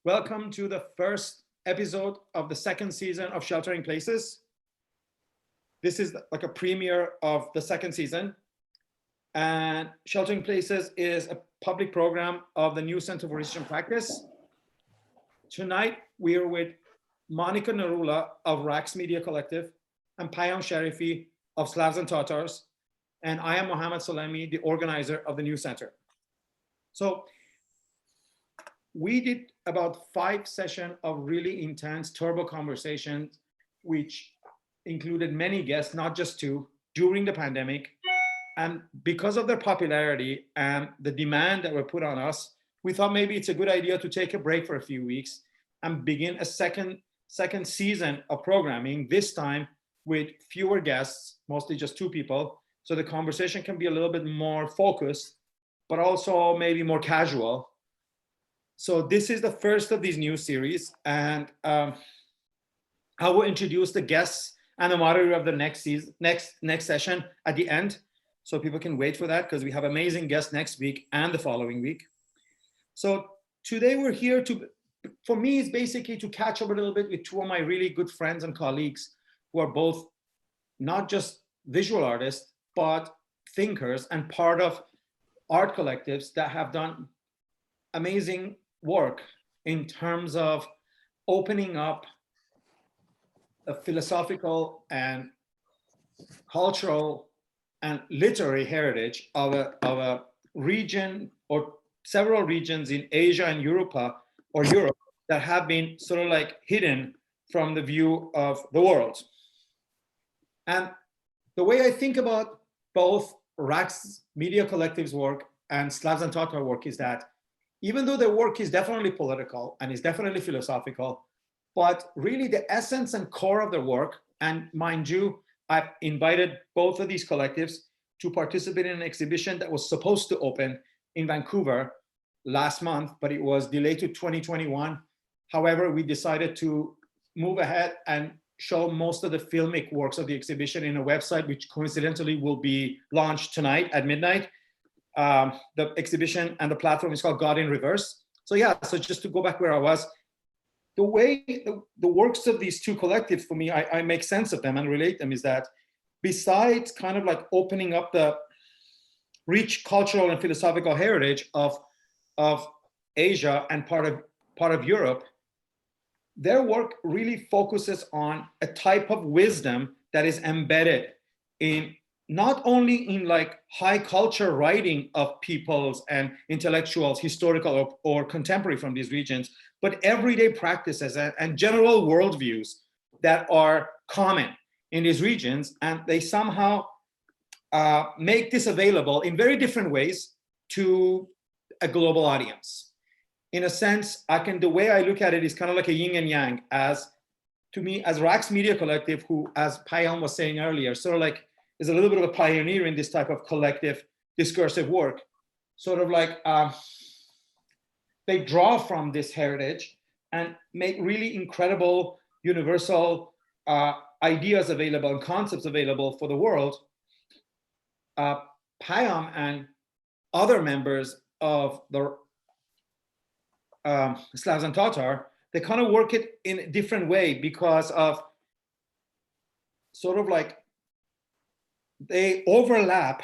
Welcome to the first episode of the second season of Sheltering Places. This is like a premiere of the second season. And Sheltering Places is a public program of the new Center for Research and Practice. Tonight, we are with Monica Narula of Raqs Media Collective and Payam Sharifi of Slavs and Tatars. And I am Mohammad Salemy, the organizer of the new center. So we did about 5 sessions of really intense turbo conversations, which included many guests, not just 2, during the pandemic. And because of their popularity and the demand that were put on us, we thought maybe it's a good idea to take a break for a few weeks and begin a second season of programming, this time with fewer guests, mostly just 2 people. So the conversation can be a little bit more focused, but also maybe more casual. So this is the first of these new series, and I will introduce the guests and the moderator of the next session at the end, so people can wait for that because we have amazing guests next week and the following week. So today we're here for me, it's basically to catch up a little bit with 2 of my really good friends and colleagues who are both not just visual artists, but thinkers and part of art collectives that have done amazing work in terms of opening up a philosophical and cultural and literary heritage of a region or several regions in Asia and Europe that have been sort of like hidden from the view of the world. And the way I think about both Raqs Media Collective's work and Slavs and Tatar work is that even though their work is definitely political and is definitely philosophical, but really the essence and core of their work, and mind you, I've invited both of these collectives to participate in an exhibition that was supposed to open in Vancouver last month, but it was delayed to 2021. However, we decided to move ahead and show most of the filmic works of the exhibition in a website, which coincidentally will be launched tonight at midnight. The exhibition and the platform is called God in Reverse. So yeah, so just to go back where I was, the way the works of these 2 collectives, for me, I make sense of them and relate them, is that besides kind of like opening up the rich cultural and philosophical heritage of Asia and part of Europe, their work really focuses on a type of wisdom that is embedded in not only in like high culture writing of peoples and intellectuals, historical or contemporary from these regions, but everyday practices and general worldviews that are common in these regions. And they somehow make this available in very different ways to a global audience. In a sense, the way I look at it is kind of like a yin and yang, to me, as Raqs Media Collective, who, as Payam was saying earlier, sort of like is a little bit of a pioneer in this type of collective discursive work, sort of like they draw from this heritage and make really incredible universal ideas available and concepts available for the world. Payam and other members of the Slavs and Tatar, they kind of work it in a different way because of sort of like they overlap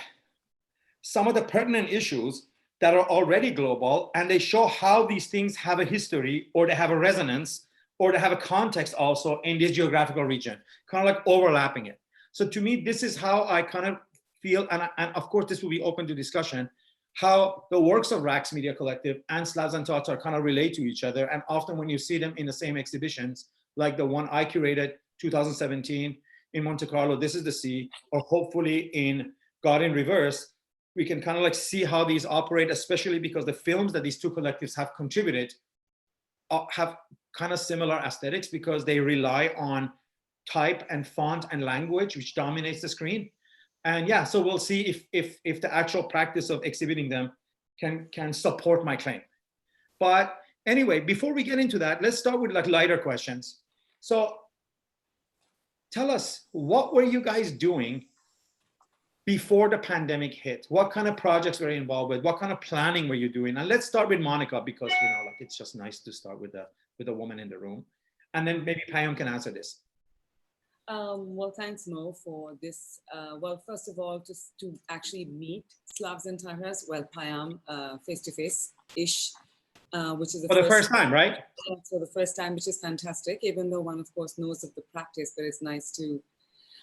some of the pertinent issues that are already global, and they show how these things have a history, or they have a resonance, or they have a context also in this geographical region, kind of like overlapping it. So to me, this is how I kind of feel, and of course this will be open to discussion, how the works of Raqs Media Collective and Slavs and Tatar kind of relate to each other. And often when you see them in the same exhibitions, like the one I curated 2017 in Monte Carlo, This is the Sea, or hopefully in God in Reverse, we can kind of like see how these operate, especially because the films that these 2 collectives have contributed have kind of similar aesthetics because they rely on type and font and language, which dominates the screen. And yeah, so we'll see if the actual practice of exhibiting them can support my claim. But anyway, before we get into that, let's start with like lighter questions. So tell us, what were you guys doing before the pandemic hit? What kind of projects were you involved with? What kind of planning were you doing? And let's start with Monica, because like it's just nice to start with a woman in the room, and then maybe Payam can answer this. Well, thanks, Mo, for this. Well, first of all, just to actually meet Slavs and Tatars, well, Payam, face-to-face-ish, which is for the first time, right? For the first time, which is fantastic, even though one, of course, knows of the practice, but it's nice to,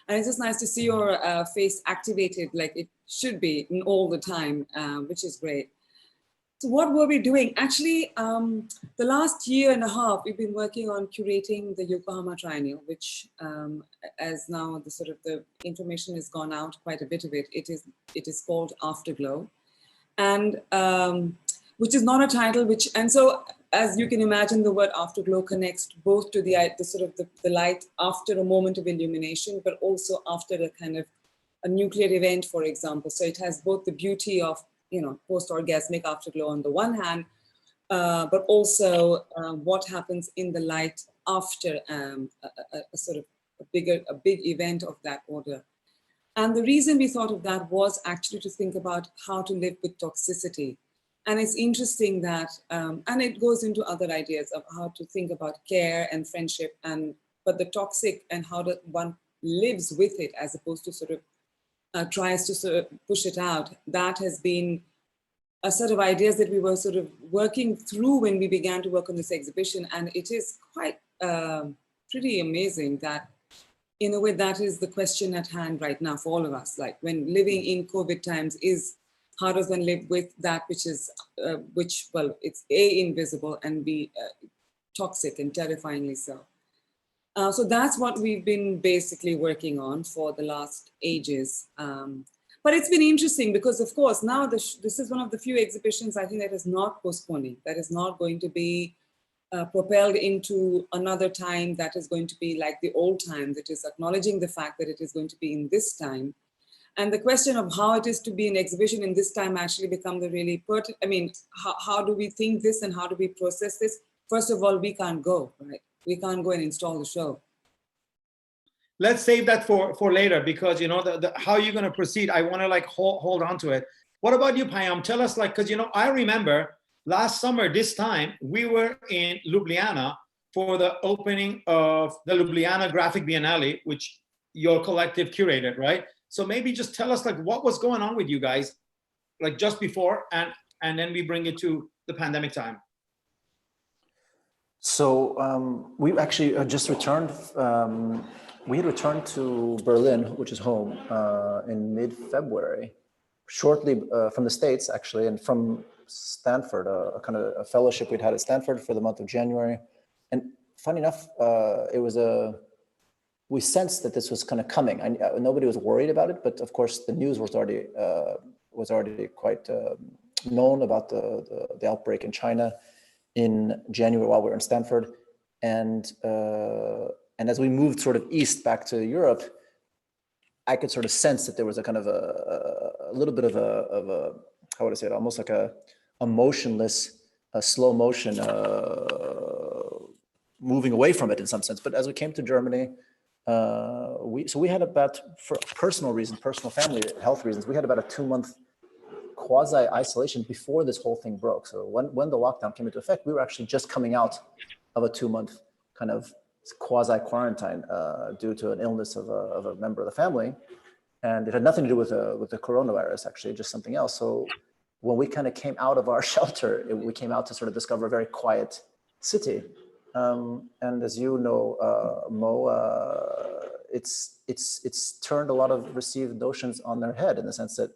and it's just nice to see your face activated like it should be all the time, which is great. So what were we doing? Actually, the last year and a half, we've been working on curating the Yokohama Triennial, which, as now the information has gone out, quite a bit of it. It is called Afterglow, and which is not a title. And so, as you can imagine, the word afterglow connects both to the light after a moment of illumination, but also after a kind of a nuclear event, for example. So it has both the beauty of post-orgasmic afterglow on the one hand, but also what happens in the light after a big event of that order. And the reason we thought of that was actually to think about how to live with toxicity. And it's interesting that, and it goes into other ideas of how to think about care and friendship, but the toxic and how one lives with it as opposed to tries to push it out. That has been a set of ideas that we were working through when we began to work on this exhibition. And it is quite pretty amazing that, in a way, that is the question at hand right now for all of us. Like, when living in COVID times, how does one live with that which is, it's A, invisible, and B, toxic and terrifyingly so. So that's what we've been basically working on for the last ages. But it's been interesting because, of course, now this is one of the few exhibitions I think that is not postponing, that is not going to be propelled into another time that is going to be like the old time, that is acknowledging the fact that it is going to be in this time. And the question of how it is to be an exhibition in this time actually becomes the really pertinent. I mean, how do we think this and how do we process this? First of all, we can't go, right? We can't go and install the show. Let's save that for later, because how you're going to proceed, I want to hold on to it. What about you, Payam? Tell us, because I remember last summer this time we were in Ljubljana for the opening of the Ljubljana Graphic Biennale, which your collective curated, right? So maybe just tell us what was going on with you guys just before, and then we bring it to the pandemic time. So we actually just returned. We had returned to Berlin, which is home, in mid-February, shortly from the States, actually, and from Stanford, a kind of a fellowship we'd had at Stanford for the month of January. And funny enough, we sensed that this was kind of coming. Nobody was worried about it, but of course the news was already quite known about the outbreak in China in January while we were in Stanford. And as we moved east back to Europe, I could sense that there was a kind of a little bit of a how would I say it, almost like a motionless, a slow motion, moving away from it in some sense. But as we came to Germany, we had about, for personal reasons, personal family health reasons, we had about a 2-month quasi-isolation before this whole thing broke. So when the lockdown came into effect, we were actually just coming out of a 2-month kind of quasi-quarantine due to an illness of a member of the family. And it had nothing to do with the coronavirus, actually, just something else. So when we kind of came out of our shelter, we came out to discover a very quiet city. And as you know, Mo, it's turned a lot of received notions on their head, in the sense that,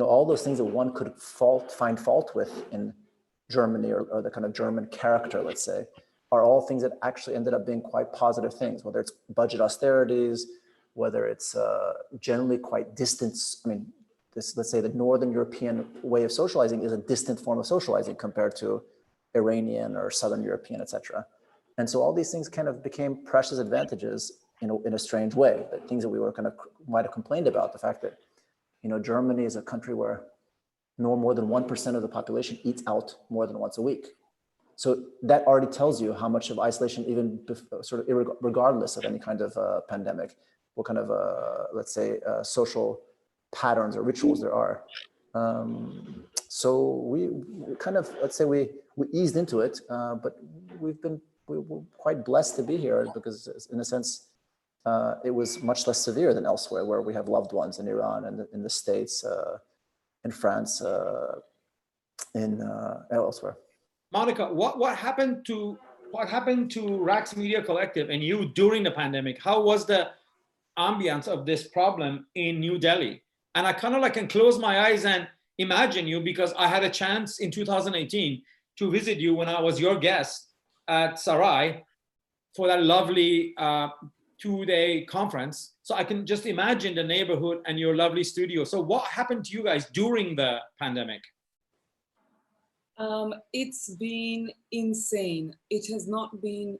all those things that one could find fault with in Germany, or the kind of German character, let's say, are all things that actually ended up being quite positive things, whether it's budget austerities, whether it's generally quite distant. I mean, let's say the Northern European way of socializing is a distant form of socializing compared to Iranian or Southern European, etc. And so all these things kind of became precious advantages in a strange way, things that we were might have complained about, the fact that, Germany is a country where no more than 1% of the population eats out more than once a week. So that already tells you how much of isolation, even regardless of any kind of pandemic, what kind of, let's say, social patterns or rituals there are. So we kind of, let's say we eased into it, but we're quite blessed to be here because in a sense, it was much less severe than elsewhere where we have loved ones in Iran and in the States, in France, and elsewhere. Monica, what happened to Raqs Media Collective and you during the pandemic? How was the ambience of this problem in New Delhi? And I kind of like can close my eyes and imagine you because I had a chance in 2018 to visit you when I was your guest at Sarai for that lovely 2-day conference. So I can just imagine the neighborhood and your lovely studio. So what happened to you guys during the pandemic? It's been insane. It has not been,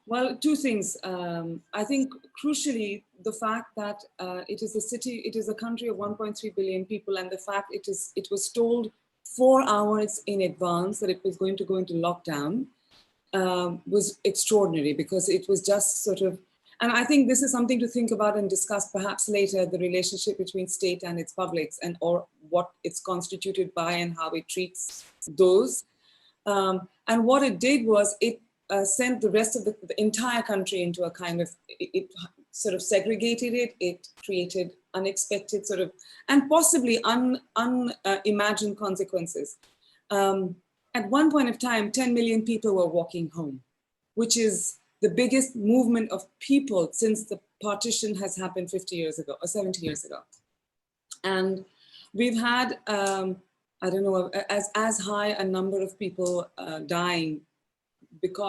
well, two things. I think crucially, the fact that it is a country of 1.3 billion people, and the fact it was told 4 hours in advance that it was going to go into lockdown was extraordinary because it was just sort of, and I think this is something to think about and discuss perhaps later, the relationship between state and its publics or what it's constituted by and how it treats those. And what it did was it sent the rest of the entire country into a kind of, it sort of segregated it, it created unexpected sort of, and possibly unimagined consequences. At one point of time, 10 million people were walking home, which is the biggest movement of people since the partition has happened 50 years ago or 70 years ago. And we've had, I don't know, as high a number of people dying,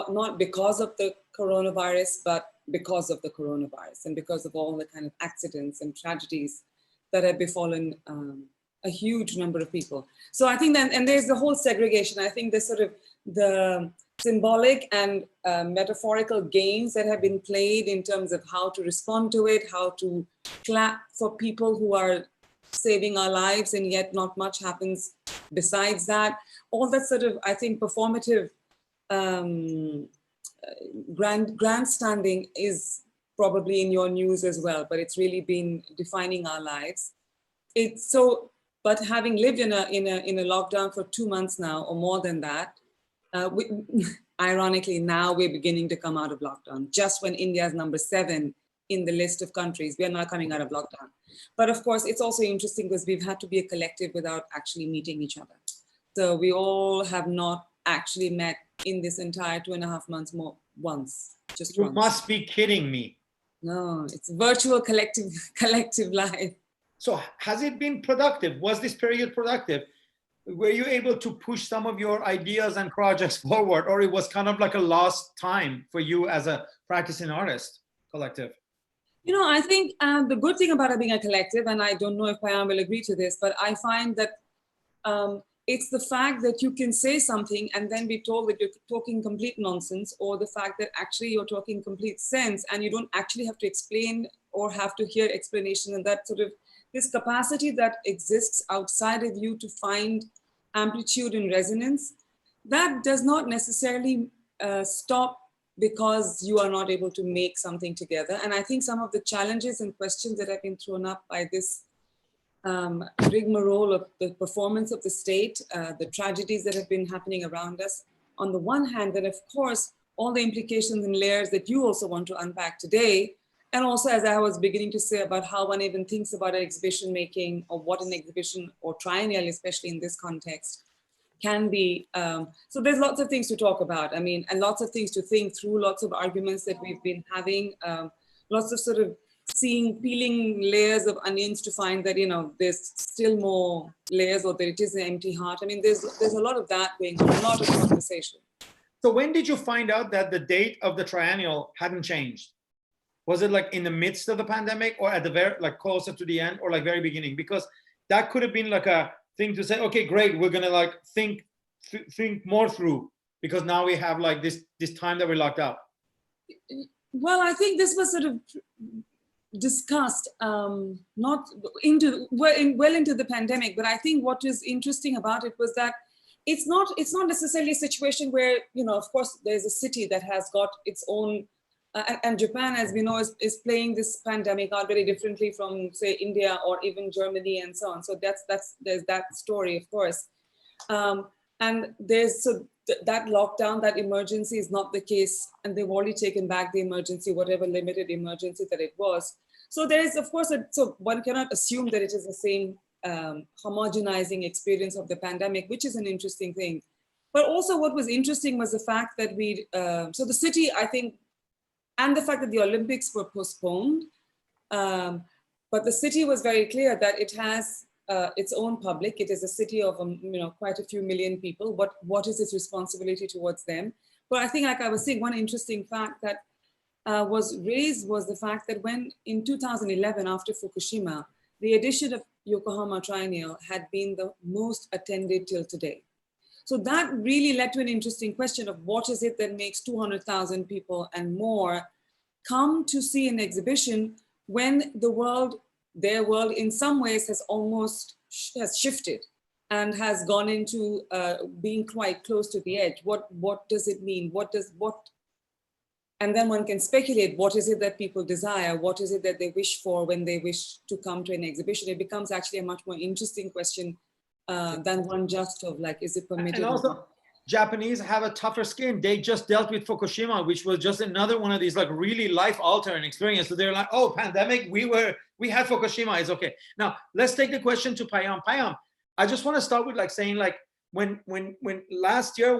not because of the coronavirus, but because of the coronavirus and because of all the kind of accidents and tragedies that have befallen a huge number of people. So I think that, and there's the whole segregation. I think there's sort of the symbolic and metaphorical games that have been played in terms of how to respond to it, how to clap for people who are saving our lives, and yet not much happens besides that. All that sort of, I think, performative grandstanding is probably in your news as well, but it's really been defining our lives. It's so, but having lived in a lockdown for 2 months now, or more than that, ironically, now we're beginning to come out of lockdown. Just when India is number 7 in the list of countries, we are now coming out of lockdown. But of course, it's also interesting because we've had to be a collective without actually meeting each other. So we all have not actually met in this entire 2.5 months once. You must be kidding me. No, it's virtual collective life. So has it been productive? Was this period productive? Were you able to push some of your ideas and projects forward, or it was kind of like a lost time for you as a practicing artist collective? You know, I think the good thing about it being a collective, and I don't know if Payam will agree to this, but I find that it's the fact that you can say something and then be told that you're talking complete nonsense, or the fact that actually you're talking complete sense and you don't actually have to explain or have to hear explanation, and that sort of this capacity that exists outside of you to find amplitude and resonance, that does not necessarily stop because you are not able to make something together. And I think some of the challenges and questions that have been thrown up by this rigmarole of the performance of the state, the tragedies that have been happening around us, on the one hand, and of course, all the implications and layers that you also want to unpack today. And also, as I was beginning to say about how one even thinks about an exhibition making, or what an exhibition or triennial, especially in this context, can be. So there's lots of things to talk about. I mean, and lots of things to think through, lots of arguments that we've been having, lots of sort of peeling layers of onions to find that, you know, there's still more layers, or that it is an empty heart. I mean, there's a lot of that going on, a lot of conversation. So when did you find out that the date of the triennial hadn't changed? Was it like in the midst of the pandemic, or at the very, like closer to the end, or like very beginning? Because that could have been like a thing to say, okay, great, we're gonna like think more through, because now we have like this time that we're locked up. Well, I think this was sort of discussed not well into the pandemic, but I think what is interesting about it was that it's not necessarily a situation where, you know, of course there's a city that has got its own and Japan, as we know, is playing this pandemic out very differently from, say, India or even Germany and so on. So there's that story, of course. And that lockdown, that emergency is not the case, and they've already taken back the emergency, whatever limited emergency that it was. So there is, of course, so one cannot assume that it is the same homogenizing experience of the pandemic, which is an interesting thing. But also what was interesting was the fact that so the city, I think, and the fact that the Olympics were postponed, but the city was very clear that it has its own public. It is a city of quite a few million people. What is its responsibility towards them? But I think, like I was saying, one interesting fact that was raised was the fact that when in 2011, after Fukushima, the edition of Yokohama Triennial had been the most attended till today. So that really led to an interesting question of what is it that makes 200,000 people and more come to see an exhibition when their world in some ways has shifted and has gone into being quite close to the edge. What does it mean? And then one can speculate, what is it that people desire? What is it that they wish for when they wish to come to an exhibition? It becomes actually a much more interesting question than one just of like, is it permitted? And also, Japanese have a tougher skin. They just dealt with Fukushima, which was just another one of these like really life-altering experiences. So they're like, oh, pandemic, we had Fukushima, it's okay. Now, let's take the question to Payam. Payam, I just want to start with like saying like, when last year,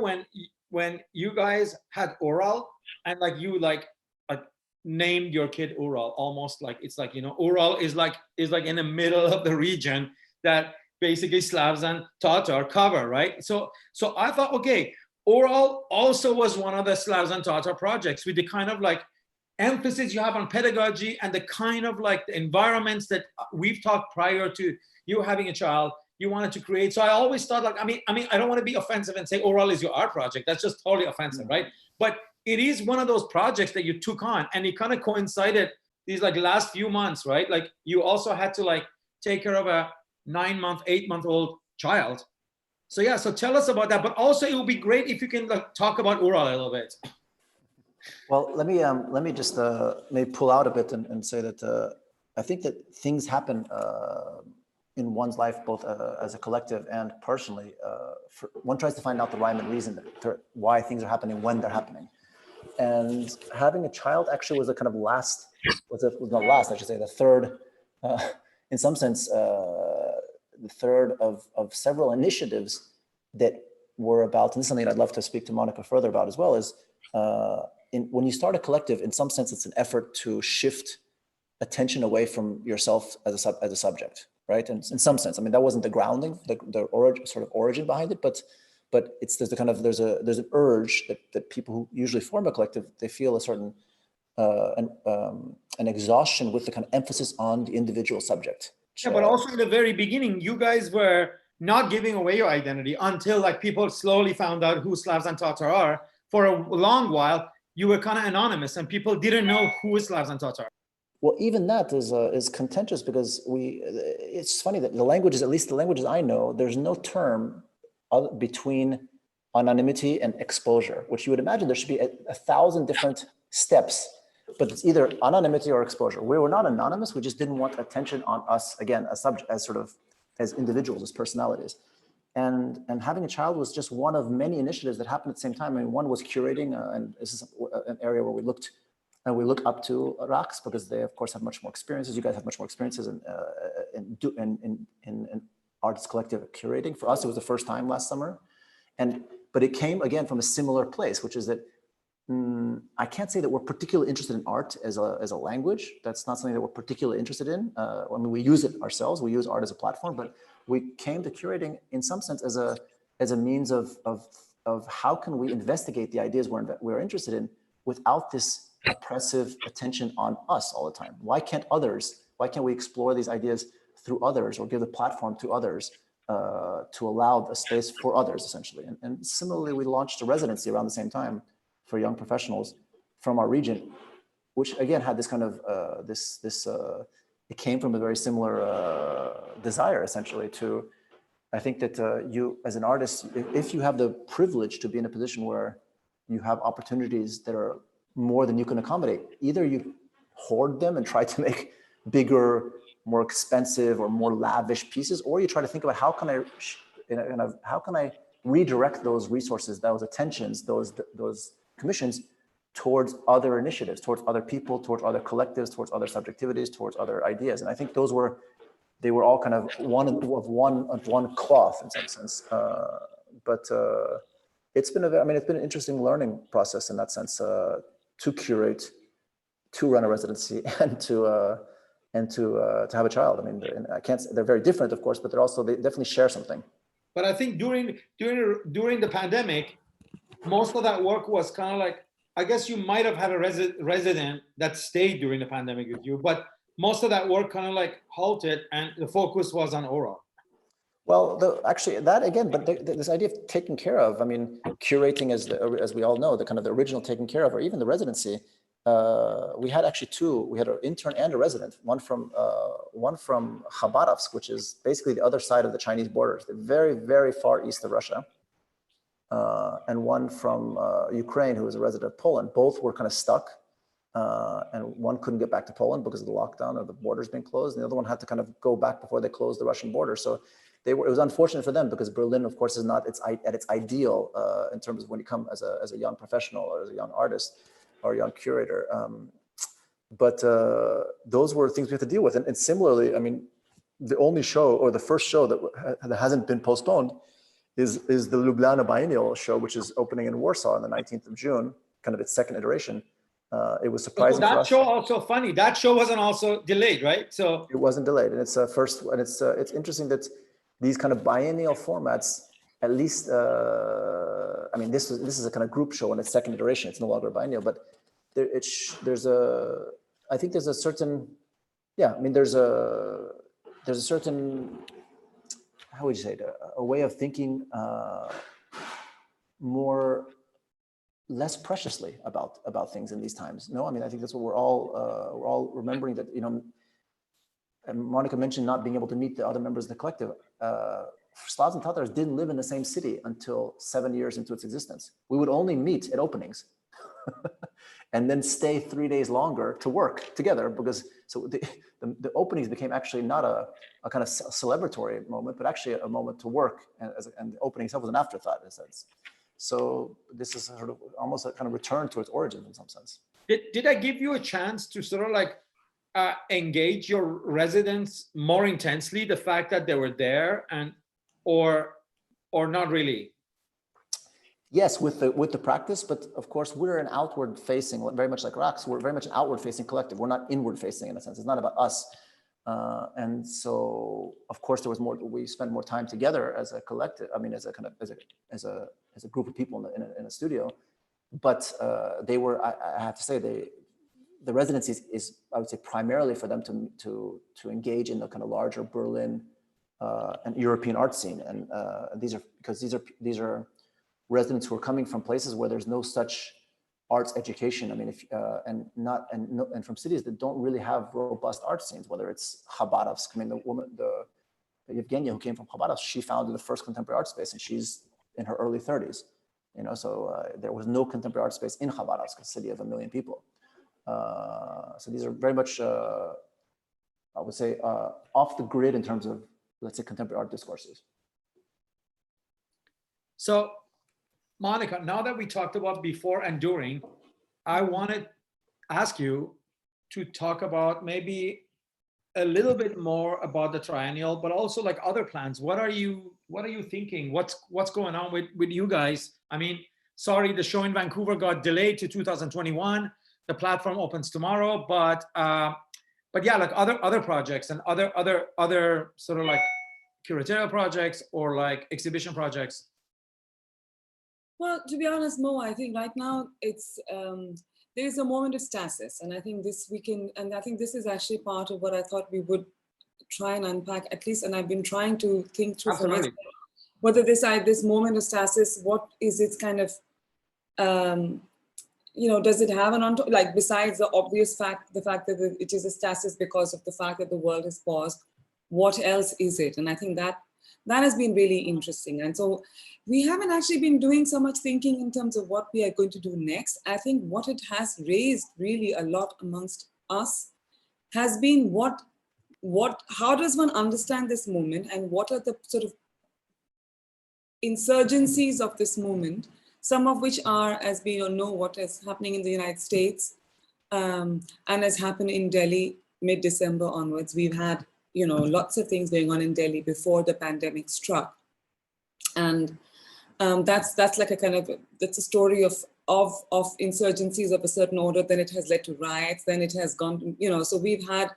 when you guys had oral and like you named your kid Ural, almost like it's like, Ural is like in the middle of the region that basically Slavs and Tatar cover, right? So I thought, okay, Ural also was one of the Slavs and Tatar projects with the kind of like emphasis you have on pedagogy and the kind of like the environments that we've talked prior to you having a child, you wanted to create. So I always thought like, I mean, I don't want to be offensive and say Ural is your art project. That's just totally offensive, right? But it is one of those projects that you took on, and it kind of coincided these like last few months, right? Like you also had to like take care of a 9-month, 8-month-old child. So yeah, so tell us about that. But also it would be great if you can like talk about Ural a little bit. Well, let me just maybe pull out a bit and say that I think that things happen in one's life, both as a collective and personally. One tries to find out the rhyme and reason why things are happening when they're happening. And having a child actually was the kind of the third, in some sense, the third of several initiatives that were about, and this is something I'd love to speak to Monica further about as well, is when you start a collective, in some sense, it's an effort to shift attention away from yourself as a subject, right? And in some sense, I mean, that wasn't the grounding, the origin behind it, but there's an urge that people who usually form a collective, they feel a certain an exhaustion with the kind of emphasis on the individual subject. Yeah, but also in the very beginning, you guys were not giving away your identity until like people slowly found out who Slavs and Tatar are. For a long while, you were kind of anonymous and people didn't know who is Slavs and Tatar. Well, even that is contentious because it's funny that the languages, at least the languages I know, there's no term between anonymity and exposure, which you would imagine there should be 1,000 different steps, but it's either anonymity or exposure. We were not anonymous, we just didn't want attention on us, again, as individuals, as personalities. And having a child was just one of many initiatives that happened at the same time. I mean, one was curating, and this is an area where we look up to Raqs because they, of course, have much more experiences. You guys have much more experiences in artists collective curating. For us, it was the first time last summer, but it came again from a similar place, which is that I can't say that we're particularly interested in art as a language. That's not something that we're particularly interested in. I mean, we use it ourselves. We use art as a platform, but we came to curating in some sense as a means of how can we investigate the ideas we're interested in without this oppressive attention on us all the time. Why can't we explore these ideas through others or give the platform to others to allow a space for others, essentially? And similarly, we launched a residency around the same time for young professionals from our region, which again had this kind of, it came from a very similar desire, essentially, to, I think that you as an artist, if you have the privilege to be in a position where you have opportunities that are more than you can accommodate. Either you hoard them and try to make bigger, more expensive or more lavish pieces, or you try to think about how can I redirect those resources, those attentions, those commissions towards other initiatives, towards other people, towards other collectives, towards other subjectivities, towards other ideas. And I think they were all kind of one cloth in some sense. But it's been an interesting learning process in that sense, to curate, to run a residency, and to have a child. I mean, they're very different, of course, but they definitely share something. But I think during the pandemic, most of that work was kind of like, I guess you might have had a resident that stayed during the pandemic with you, but most of that work kind of like halted, and the focus was on Aura. Well, actually, that again, but this idea of taking care of, I mean, curating, as we all know, the kind of the original taking care of, or even the residency. We had actually two. We had an intern and a resident. One from Khabarovsk, which is basically the other side of the Chinese borders, the very, very far east of Russia, and one from Ukraine, who was a resident of Poland. Both were kind of stuck, and one couldn't get back to Poland because of the lockdown or the borders being closed, and the other one had to kind of go back before they closed the Russian border. So it was unfortunate for them, because Berlin, of course, is not at its ideal in terms of when you come as a young professional or as a young artist or a young curator. But those were things we had to deal with. And similarly, I mean, the only show, or the first show that hasn't been postponed, is the Ljubljana Biennial show, which is opening in Warsaw on the 19th of June, kind of its second iteration. It was surprising that for us. show also funny. That show wasn't also delayed, right? So it wasn't delayed, and it's interesting that these kind of biennial formats, at least, I mean, this is a kind of group show in its second iteration. It's no longer a biennial, but I think there's a certain, I mean, there's a certain, how would you say it, a way of thinking less preciously about things in these times. No, I mean, I think that's what we're all remembering, that, you know, and Monica mentioned not being able to meet the other members of the collective. Slavs and Tatars didn't live in the same city until 7 years into its existence. We would only meet at openings and then stay 3 days longer to work together, because the openings became actually not a kind of celebratory moment, but actually a moment to work, and the opening itself was an afterthought in a sense. So this is sort of almost a kind of return to its origins in some sense. Did I give you a chance to sort of like engage your residents more intensely, the fact that they were there, and or not really? Yes, with the practice, but of course we're an outward facing, very much like Raqs. We're very much an outward facing collective. We're not inward facing in a sense. It's not about us. And so of course we spent more time together as a collective. I mean, as a group of people in a studio. But they were, I have to say, the residencies is, I would say, primarily for them to engage in the kind of larger Berlin and European art scene. And these are residents who are coming from places where there's no such arts education. I mean, and from cities that don't really have robust art scenes, whether it's Khabarovsk. I mean, the Evgenia who came from Khabarovsk, she founded the first contemporary art space, and she's in her early 30s. You know, so there was no contemporary art space in Khabarovsk, a city of 1 million people. So these are very much, I would say, off the grid in terms of, let's say, contemporary art discourses. So, Monica, now that we talked about before and during, I wanted to ask you to talk about maybe a little bit more about the triennial, but also like other plans. What are you thinking? What's going on with you guys? I mean, sorry, the show in Vancouver got delayed to 2021. The platform opens tomorrow, but yeah, like other projects and other sort of like curatorial projects or like exhibition projects. Well, to be honest, Mo, I think right now it's there is a moment of stasis, and I think this weekend, and I think this is actually part of what I thought we would try and unpack at least, and I've been trying to think through for myself, whether this moment of stasis, what is its kind of, you know, does it have an like, besides the obvious fact, the fact that it is a stasis because of the fact that the world has paused, what else is it? And I think that that has been really interesting. And so we haven't actually been doing so much thinking in terms of what we are going to do next. I think what it has raised really a lot amongst us has been how does one understand this movement, and what are the sort of insurgencies of this movement, some of which are, as we all know, what is happening in the United States, and has happened in Delhi mid-December onwards. We've had, lots of things going on in Delhi before the pandemic struck. And that's like a kind of, that's a story of insurgencies of a certain order. Then it has led to riots, then it has gone, so we've had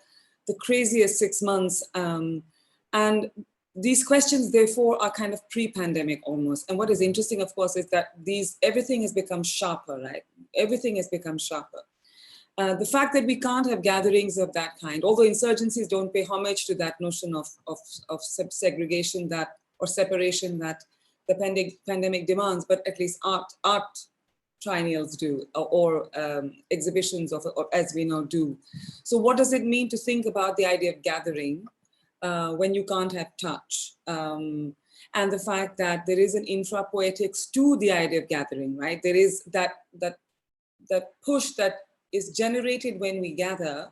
the craziest 6 months. And these questions, therefore, are kind of pre-pandemic almost. And what is interesting, of course, is that everything has become sharper, right? Everything has become sharper. The fact that we can't have gatherings of that kind, although insurgencies don't pay homage to that notion of segregation or separation that the pandemic demands, but at least art triennials do, or exhibitions or as we know do. So what does it mean to think about the idea of gathering when you can't have touch? And the fact that there is an infra-poetics to the idea of gathering, right? There is that push that is generated when we gather,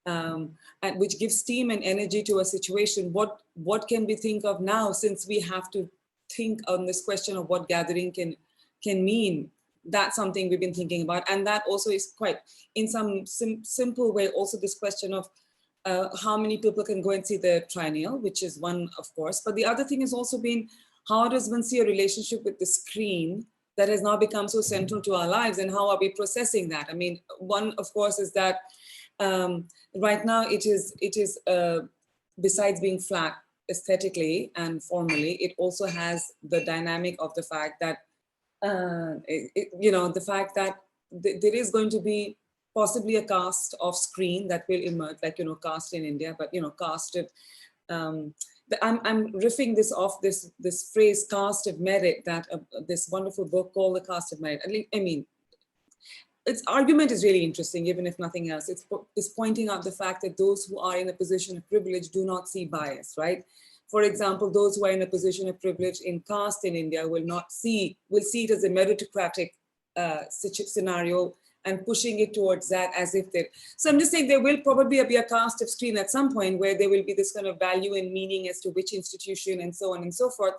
and which gives steam and energy to a situation. What can we think of now, since we have to think on this question of what gathering can mean? That's something we've been thinking about. And that also is quite, in some simple way, also this question of how many people can go and see the triennial, which is one, of course. But the other thing has also been, how does one see a relationship with the screen that has now become so central to our lives, and how are we processing that? I mean, one, of course, is that right now it is besides being flat aesthetically and formally, it also has the dynamic of the fact that, the fact that there is going to be possibly a cast of screen that will emerge, like, cast in India, but, cast of, I'm riffing this off this phrase, cast of merit, that this wonderful book called The Cast of Merit. I mean, its argument is really interesting, even if nothing else. It's pointing out the fact that those who are in a position of privilege do not see bias, right? For example, those who are in a position of privilege in caste in India will see it as a meritocratic scenario, and pushing it towards that as if they're. So I'm just saying there will probably be a cast of screen at some point where there will be this kind of value and meaning as to which institution and so on and so forth.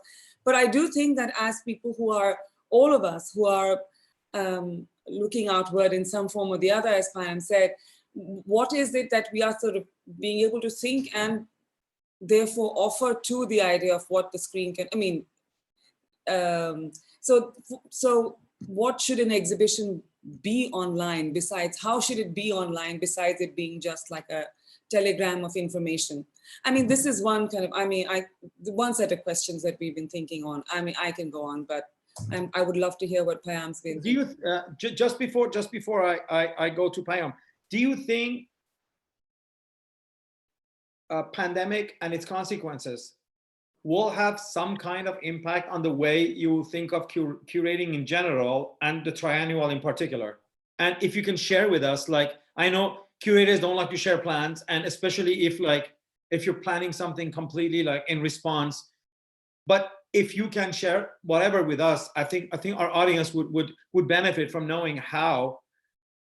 But I do think that as people who are, all of us who are looking outward in some form or the other, as Payam said, what is it that we are sort of being able to think and therefore offer to the idea of what the screen can, I mean, so what should an exhibition be online besides, how should it be online besides it being just like a telegram of information? I mean, this is one kind of, one set of questions that we've been thinking on. I mean, I can go on, but I would love to hear what Payam's been thinking. Do you, just before I go to Payam, do you think a pandemic and its consequences will have some kind of impact on the way you think of curating in general and the triennial in particular? And if you can share with us, like, I know curators don't like to share plans, and especially if you're planning something completely like in response, but if you can share whatever with us, I think our audience would benefit from knowing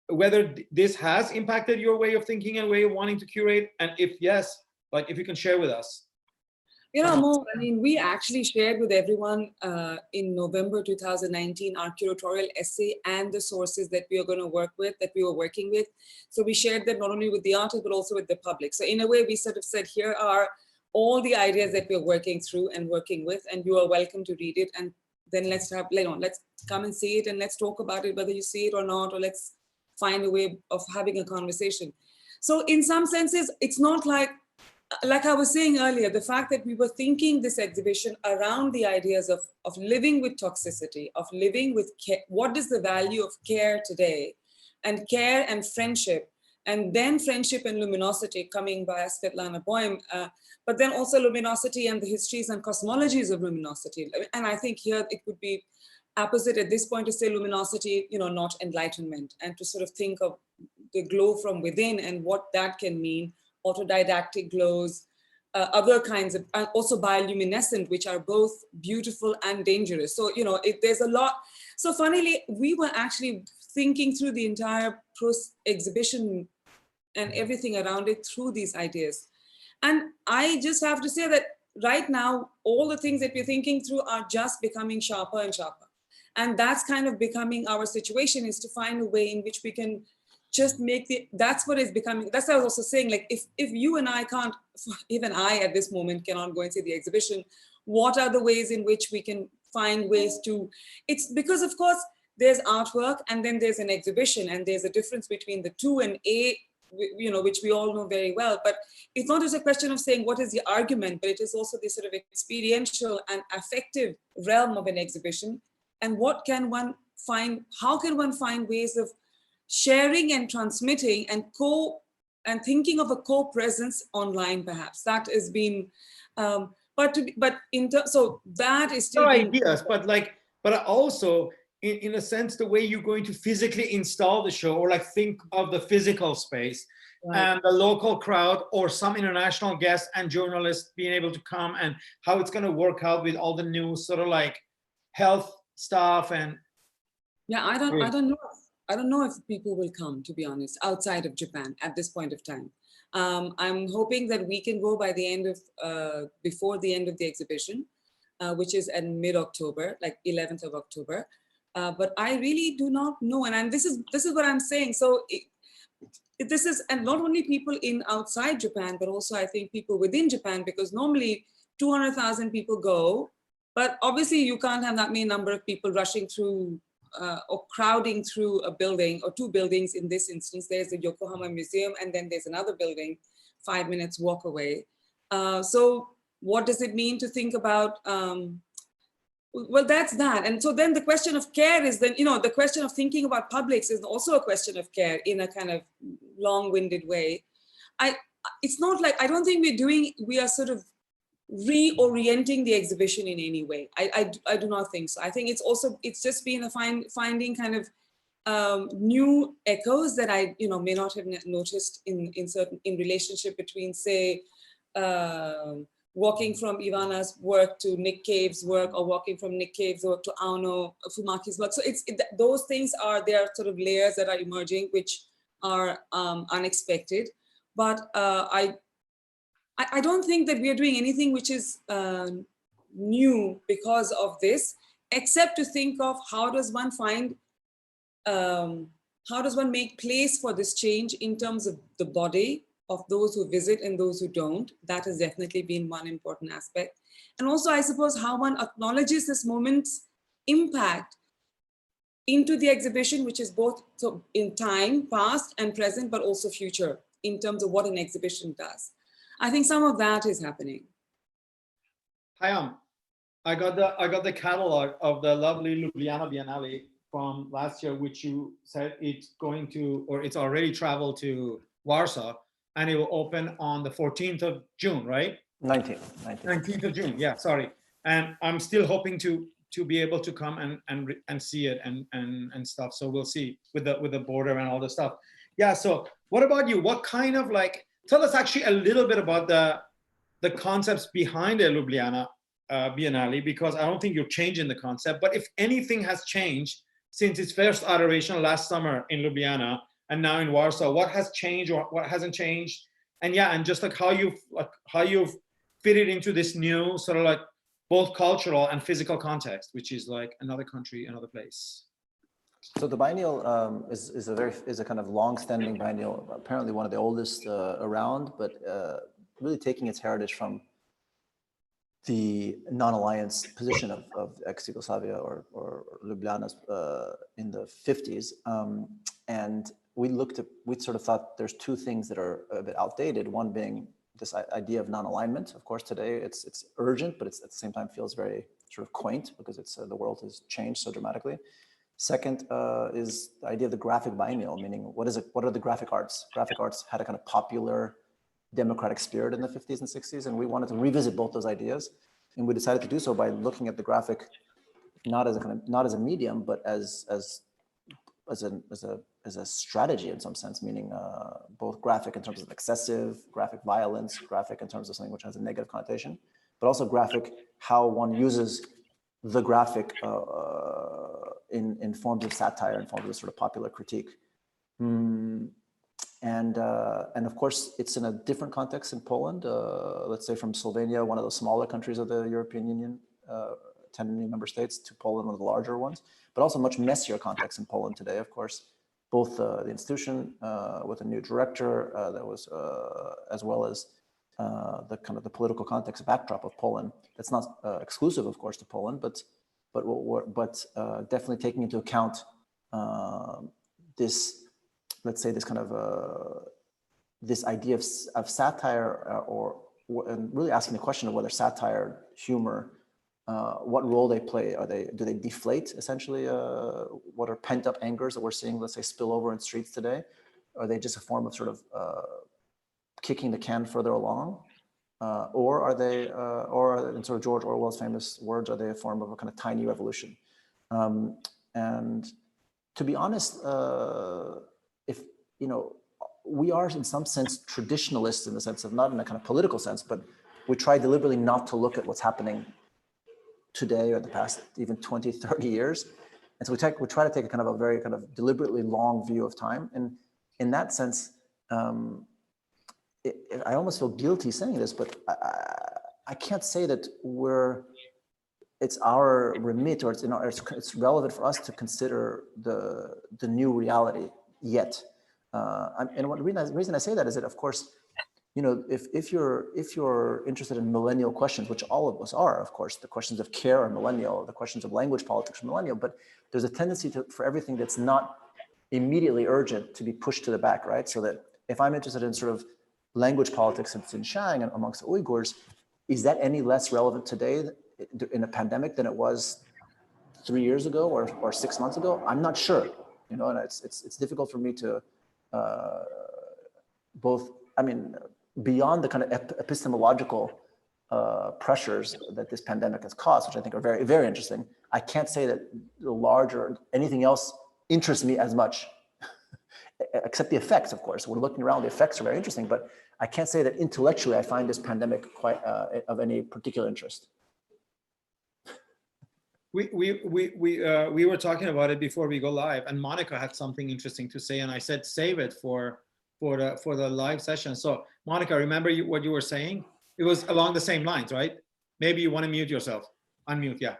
whether this has impacted your way of thinking and way of wanting to curate, and if yes, like if you can share with us. Mo, I mean, we actually shared with everyone in November 2019 our curatorial essay and the sources that we are going to work with, that we were working with. So we shared that not only with the artists, but also with the public. So in a way, we sort of said, here are all the ideas that we're working through and working with, and you are welcome to read it. And then let's come and see it, and let's talk about it, whether you see it or not, or let's find a way of having a conversation. So in some senses, it's not like I was saying earlier, the fact that we were thinking this exhibition around the ideas of living with toxicity, of living with care. What is the value of care today? And care and friendship, and then friendship and luminosity coming by Svetlana Boym, but then also luminosity and the histories and cosmologies of luminosity. And I think here it would be opposite at this point to say luminosity, not enlightenment, and to sort of think of the glow from within and what that can mean. Autodidactic glows, other kinds of, also bioluminescent, which are both beautiful and dangerous. So, there's a lot. So funnily, we were actually thinking through the entire exhibition and everything around it through these ideas. And I just have to say that right now, all the things that we're thinking through are just becoming sharper and sharper. And that's kind of becoming our situation, is to find a way in which we can just make that's what is becoming. That's what I was also saying, like, if you and I can't, even I at this moment cannot go and see the exhibition, what are the ways in which we can find ways to, it's because of course there's artwork and then there's an exhibition, and there's a difference between the two, and which we all know very well. But it's not just a question of saying what is the argument, but it is also the sort of experiential and affective realm of an exhibition. And what can one find, how can one find ways of sharing and transmitting and thinking of a co-presence online, perhaps. That has been, so that is still ideas, but also in a sense, the way you're going to physically install the show, or like think of the physical space, right, and the local crowd or some international guests and journalists being able to come, and how it's going to work out with all the new sort of like health stuff. And yeah, I don't know if people will come, to be honest, outside of Japan at this point of time. I'm hoping that we can go by the end of, before the end of the exhibition, which is in mid-October, like 11th of October. But I really do not know. And this is what I'm saying. So this is, and not only people in outside Japan, but also I think people within Japan, because normally 200,000 people go, but obviously you can't have that many number of people rushing through or crowding through a building, or two buildings in this instance. There's the Yokohama Museum, and then there's another building 5 minutes walk away. So what does it mean to think about, well, that's that. And so then the question of care is then, the question of thinking about publics is also a question of care in a kind of long-winded way. It's not like, I don't think we are sort of reorienting the exhibition in any way. I do not think so. I think it's just been a finding kind of new echoes that I may not have noticed in relationship between, say, walking from Ivana's work to Nick Cave's work, or walking from Nick Cave's work to Aono Fumaki's work. So those things there are sort of layers that are emerging, which are unexpected. But I don't think that we are doing anything which is new because of this, except to think of how does one make place for this change in terms of the body of those who visit and those who don't. That has definitely been one important aspect. And also, I suppose, how one acknowledges this moment's impact into the exhibition, which is both so in time, past and present, but also future, in terms of what an exhibition does. I think some of that is happening. Payam, I got the catalog of the lovely Ljubljana Biennale from last year, which you said it's going to, or it's already traveled to Warsaw, and it will open on the 14th of June, right? 19th of June. Yeah, sorry. And I'm still hoping to be able to come and see it and stuff. So we'll see with the border and all the stuff. Yeah. So what about you? What kind of tell us actually a little bit about the concepts behind the Ljubljana Biennale, because I don't think you're changing the concept, but if anything has changed since its first iteration last summer in Ljubljana and now in Warsaw, what has changed or what hasn't changed? And yeah, and just how you've fitted into this new sort of both cultural and physical context, which is like another country, another place. So the biennial is a kind of long-standing biennial, apparently one of the oldest around, but really taking its heritage from the non-alliance position of ex-Yugoslavia or Ljubljana in the 50s. And we sort of thought there's two things that are a bit outdated. One being this idea of non-alignment. Of course, today it's urgent, but it's at the same time feels very sort of quaint because the world has changed so dramatically. Second is the idea of the graphic biennial, meaning what are the graphic arts? Graphic arts had a kind of popular democratic spirit in the 50s and 60s, and we wanted to revisit both those ideas. And we decided to do so by looking at the graphic not as a medium, but as a strategy in some sense, meaning both graphic in terms of excessive graphic violence, graphic in terms of something which has a negative connotation, but also graphic how one uses the graphic in forms of satire and forms of sort of popular critique. And of course, it's in a different context in Poland, let's say from Slovenia, one of the smaller countries of the European Union, 10 new member states, to Poland, one of the larger ones, but also much messier context in Poland today, of course, both the institution with a new director that was, as well as the kind of the political context backdrop of Poland. That's not exclusive, of course, to Poland, but definitely taking into account this, let's say, this kind of this idea of satire, and really asking the question of whether satire, humor, what role they play. Do they deflate essentially? What are pent up angers that we're seeing, let's say, spill over in streets today? Are they just a form of sort of kicking the can further along? Or are they, or in sort of George Orwell's famous words, are they a form of a kind of tiny revolution? And to be honest, if, you know, we are in some sense traditionalists in the sense of, not in a kind of political sense, but we try deliberately not to look at what's happening today or the past even 20, 30 years. And so we try to take a kind of a very kind of deliberately long view of time. And in that sense, I almost feel guilty saying this, but I can't say that it's our remit, or it's relevant for us to consider the new reality yet. And the reason I say that is that, of course, you know, if you're interested in millennial questions, which all of us are, of course, the questions of care are millennial, the questions of language politics are millennial, but there's a tendency for everything that's not immediately urgent to be pushed to the back, right? So that if I'm interested in sort of language politics in Xinjiang and amongst the Uyghurs, is that any less relevant today in a pandemic than it was 3 years ago or 6 months ago? I'm not sure, you know, and it's difficult for me to both, I mean, beyond the kind of epistemological pressures that this pandemic has caused, which I think are very, very interesting, I can't say that the larger anything else interests me as much, except the effects, of course. We're looking around, the effects are very interesting, but I can't say that intellectually I find this pandemic quite of any particular interest. We were talking about it before we go live, and Monica had something interesting to say, and I said save it for the live session. So Monica, remember what you were saying? It was along the same lines, right? Maybe you want to mute yourself. Unmute, yeah.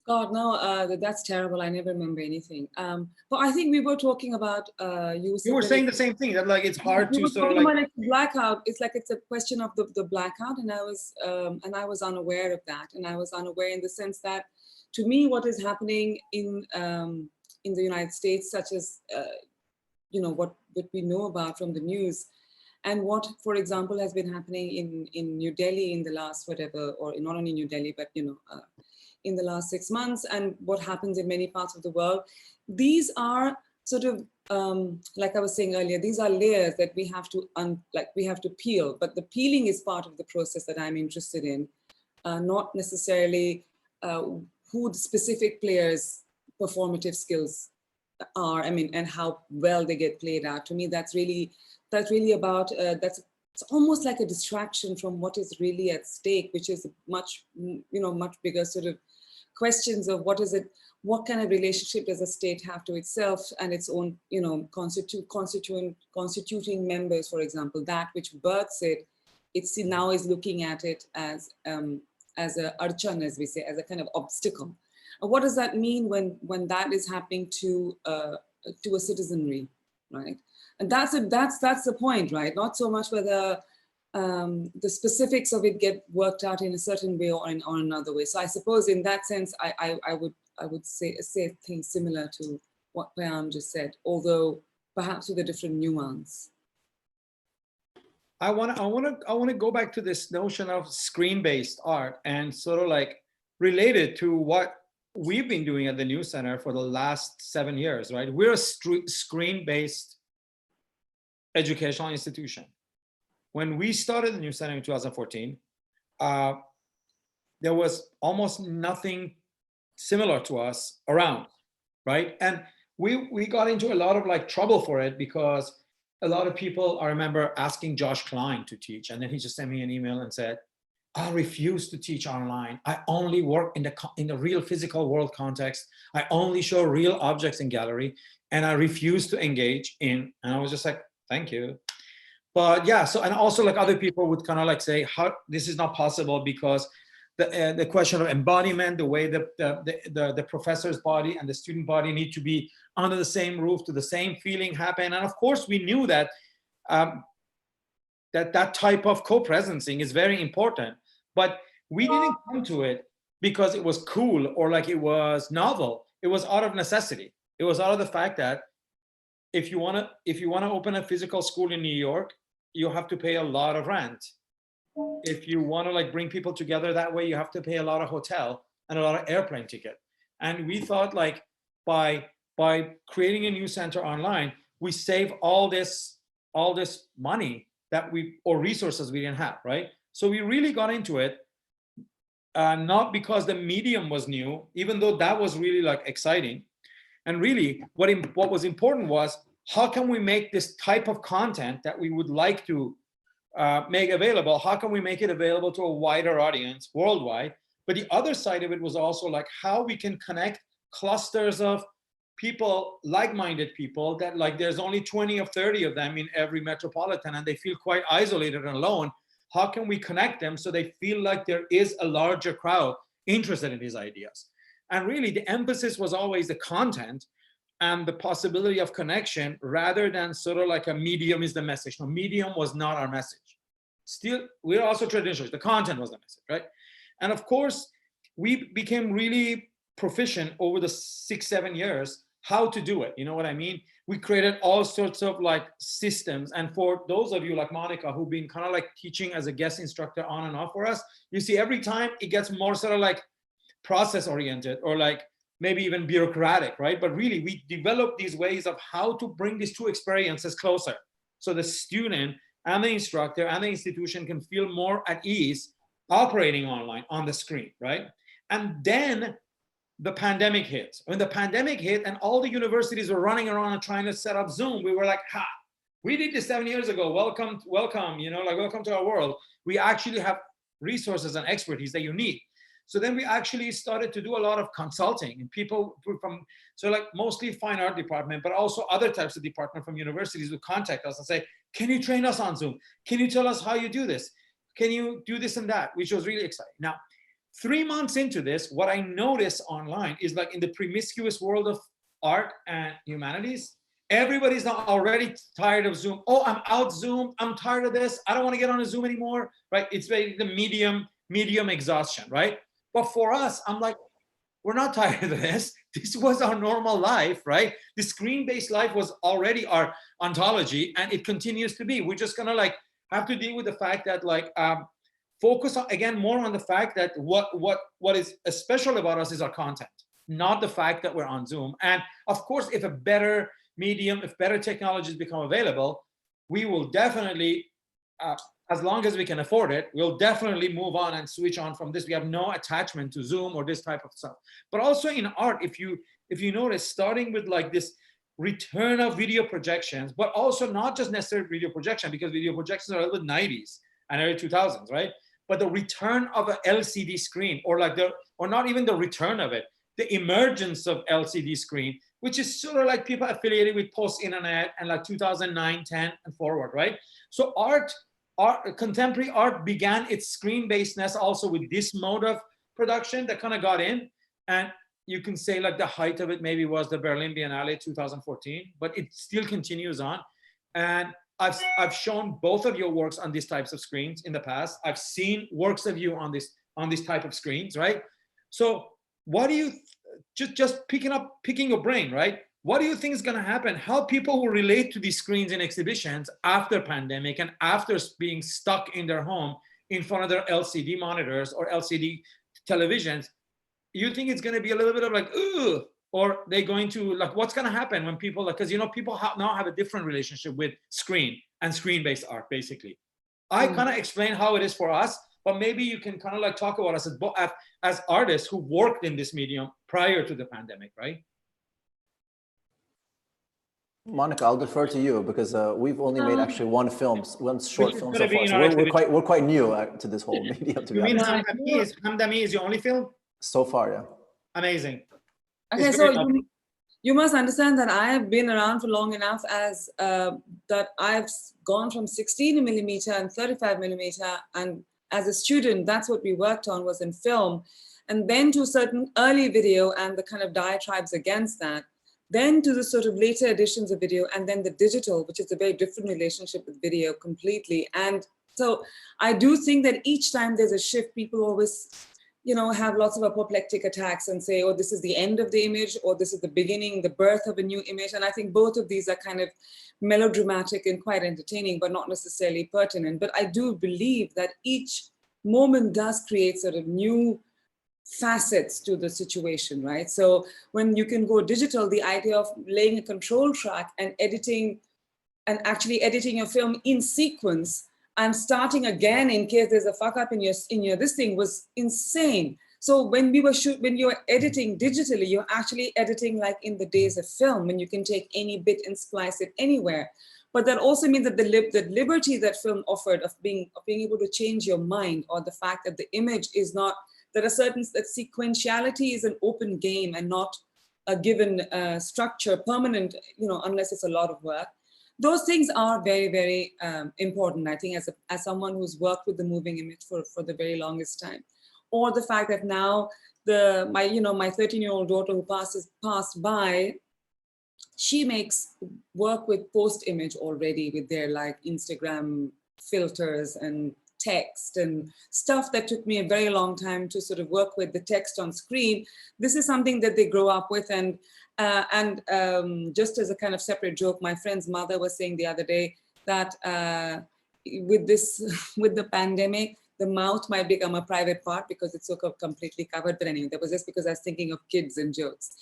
God, no, that's terrible. I never remember anything. But I think we were talking about you were saying the same thing, that like it's hard to sort of like, about blackout. It's like it's a question of the blackout, and I was unaware of that, and I was unaware in the sense that, to me, what is happening in the United States, such as you know, what we know about from the news, and what, for example, has been happening in New Delhi in the last whatever, or not only New Delhi, but you know, in the last 6 months, and what happens in many parts of the world. These are sort of, like I was saying earlier, these are layers that we have to peel, but the peeling is part of the process that I'm interested in, not necessarily who the specific players' performative skills are, I mean, and how well they get played out. To me, that's really about, it's almost like a distraction from what is really at stake, which is much, you know, much bigger sort of questions of what kind of relationship does a state have to itself and its own, you know, constituting members, for example, that which births it, now is looking at it as a archan, as we say, as a kind of obstacle. And what does that mean when that is happening to a citizenry, right? And that's the point, right? Not so much whether the specifics of it get worked out in a certain way or in another way. So I suppose in that sense, I would say things similar to what Payam just said, although perhaps with a different nuance. I want to go back to this notion of screen-based art and sort of like related to what we've been doing at the News Center for the last 7 years, right? We're a screen-based educational institution. When we started the News Center in 2014, there was almost nothing similar to us around, right? And we got into a lot of like trouble for it, because a lot of people, I remember asking Josh Klein to teach, and then he just sent me an email and said, I refuse to teach online. I only work in the real physical world context. I only show real objects in gallery, and I refuse to engage in. And I was just like, thank you. But yeah, so, and also like other people would kind of like say, how this is not possible, because the question of embodiment, the way the professor's body and the student body need to be under the same roof to the same feeling happen. And of course, we knew that that type of co-presencing is very important, but we didn't come to it because it was cool or like it was novel. It was out of necessity. It was out of the fact that if you want to open a physical school in New York, you have to pay a lot of rent. If you want to like bring people together that way, you have to pay a lot of hotel and a lot of airplane ticket. And we thought like by creating a new center online, we save all this money that or resources we didn't have, right? So we really got into it, not because the medium was new, even though that was really like exciting. And really what was important was, how can we make this type of content that we would like to make available, how can we make it available to a wider audience worldwide? But the other side of it was also like how we can connect clusters of people, like-minded people, that like there's only 20 or 30 of them in every metropolitan and they feel quite isolated and alone. How can we connect them so they feel like there is a larger crowd interested in these ideas? And really the emphasis was always the content and the possibility of connection, rather than sort of like a medium is the message. No, medium was not our message. Still, we're also traditionalists. The content was the message, right? And of course, we became really proficient over the 6-7 years how to do it. You know what I mean? We created all sorts of like systems. And for those of you like Monica, who've been kind of like teaching as a guest instructor on and off for us, you see every time it gets more sort of like process oriented or like maybe even bureaucratic, right? But really we developed these ways of how to bring these two experiences closer. So the student and the instructor and the institution can feel more at ease operating online on the screen, right? And then the pandemic hit. When the pandemic hit and all the universities were running around and trying to set up Zoom, we were like, ha, we did this 7 years ago. Welcome, you know, like welcome to our world. We actually have resources and expertise that you need. So then we actually started to do a lot of consulting, and people from, so like mostly fine art department, but also other types of department from universities would contact us and say, can you train us on Zoom? Can you tell us how you do this? Can you do this and that? Which was really exciting. Now, 3 months into this, what I noticed online is like in the promiscuous world of art and humanities, everybody's now already tired of Zoom. Oh, I'm out Zoom. I'm tired of this. I don't want to get on a Zoom anymore, right? It's very the medium exhaustion, right? But for us, I'm like, we're not tired of this. This was our normal life, right? The screen-based life was already our ontology, and it continues to be. We're just gonna like have to deal with the fact that like focus on, again, more on the fact that what is special about us is our content, not the fact that we're on Zoom. And of course, if a better medium, if better technologies become available, we will definitely, as long as we can afford it, we'll definitely move on and switch on from this. We have no attachment to Zoom or this type of stuff. But also in art, if you notice, starting with like this return of video projections, but also not just necessarily video projection, because video projections are the 90s and early 2000s, right? But the return of an LCD screen, or like or not even the return of it, the emergence of LCD screen, which is sort of like people affiliated with post-internet and like 2009, 10 and forward, right? So contemporary art began its screen-basedness also with this mode of production that kind of got in. And you can say like the height of it maybe was the Berlin Biennale 2014, but it still continues on. And I've shown both of your works on these types of screens in the past. I've seen works of you on this type of screens, right? So what do you, just picking your brain, right? What do you think is going to happen? How people will relate to these screens in exhibitions after pandemic and after being stuck in their home in front of their LCD monitors or LCD televisions? You think it's going to be a little bit of like, ooh, or they going to like, what's going to happen when people, like, because you know, people now have a different relationship with screen and screen-based art, basically. I kind of explain how it is for us, but maybe you can kind of like talk about us as artists who worked in this medium prior to the pandemic, right? Monica, I'll defer to you because we've only made actually one short is film gonna so be far. in So our exhibition. we're quite new to this whole medium, to be You mean honest. Hamdami is your only film? So far, yeah. Amazing. Okay, It's so very lovely. you must understand that I have been around for long enough as that I've gone from 16 millimeter and 35 millimeter, and as a student, that's what we worked on, was in film, and then to certain early video and the kind of diatribes against that, then to the sort of later editions of video, and then the digital, which is a very different relationship with video completely. And so I do think that each time there's a shift, people always, you know, have lots of apoplectic attacks and say, oh, this is the end of the image, or this is the beginning, the birth of a new image. And I think both of these are kind of melodramatic and quite entertaining, but not necessarily pertinent. But I do believe that each moment does create sort of new facets to the situation, right? So when you can go digital, the idea of laying a control track and editing, and actually editing your film in sequence and starting again in case there's a fuck up in your this thing, was insane. So when you're editing digitally, you're actually editing like in the days of film, when you can take any bit and splice it anywhere. But that also means that the liberty that film offered of being able to change your mind, or the fact that the image is not, that sequentiality is an open game and not a given structure, permanent, you know, unless it's a lot of work. Those things are very, very important, I think, as someone who's worked with the moving image for the very longest time. Or the fact that now my 13-year-old daughter who passed by, she makes work with post image already, with their like Instagram filters and text and stuff that took me a very long time to sort of work with, the text on screen. This is something that they grow up with. And just as a kind of separate joke, my friend's mother was saying the other day that with the pandemic, the mouth might become a private part because it's so completely covered. But anyway, that was just because I was thinking of kids and jokes.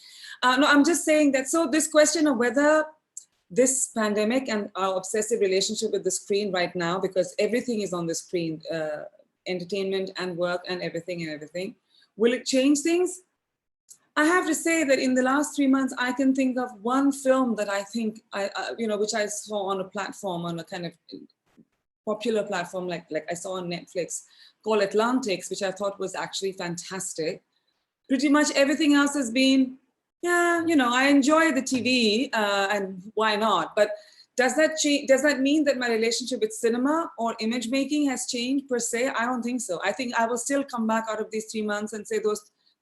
No, I'm just saying that, so this question of whether this pandemic and our obsessive relationship with the screen right now, because everything is on the screen, entertainment and work and everything, will it change things? I have to say that in the last 3 months, I can think of one film that I think which I saw on a platform, on a kind of popular platform, like I saw on Netflix, called Atlantics, which I thought was actually fantastic. Pretty much everything else has been, yeah, you know, I enjoy the TV and why not? But does that mean that my relationship with cinema or image making has changed per se? I don't think so. I think I will still come back out of these 3 months and say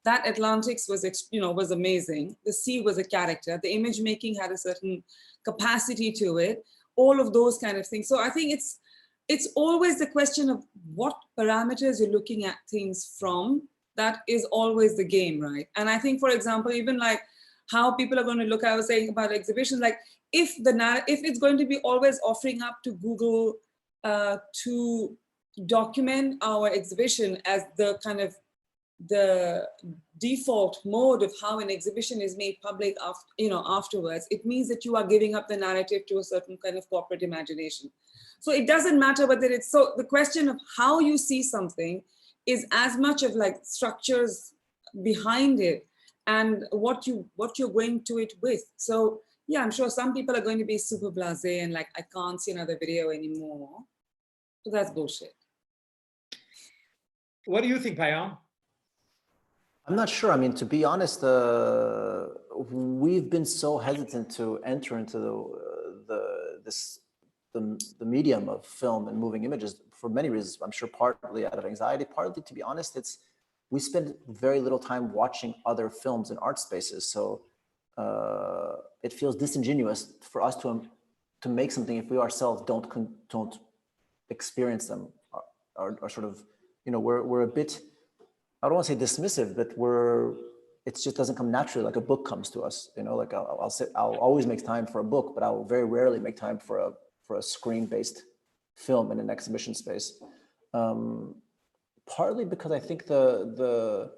that Atlantics was amazing. The sea was a character. The image making had a certain capacity to it. All of those kind of things. So I think it's always the question of what parameters you're looking at things from. That is always the game, right? And I think, for example, even like how people are going to look, I was saying about exhibitions, like if it's going to be always offering up to Google to document our exhibition as the kind of the default mode of how an exhibition is made public afterwards, it means that you are giving up the narrative to a certain kind of corporate imagination. So it doesn't matter whether it's, so the question of how you see something is as much of like structures behind it and what you're going to it with. So yeah, I'm sure some people are going to be super blasé and like, I can't see another video anymore. So that's bullshit. What do you think, Payam? I'm not sure. I mean, to be honest, we've been so hesitant to enter into the medium of film and moving images for many reasons. I'm sure partly out of anxiety, partly, to be honest, we spend very little time watching other films in art spaces. So it feels disingenuous for us to make something if we ourselves don't experience them, or sort of, you know, we're a bit, I don't want to say dismissive, but it just doesn't come naturally, like a book comes to us, you know, like I'll always make time for a book, but I'll very rarely make time for a screen-based film in an exhibition space. Partly because I think the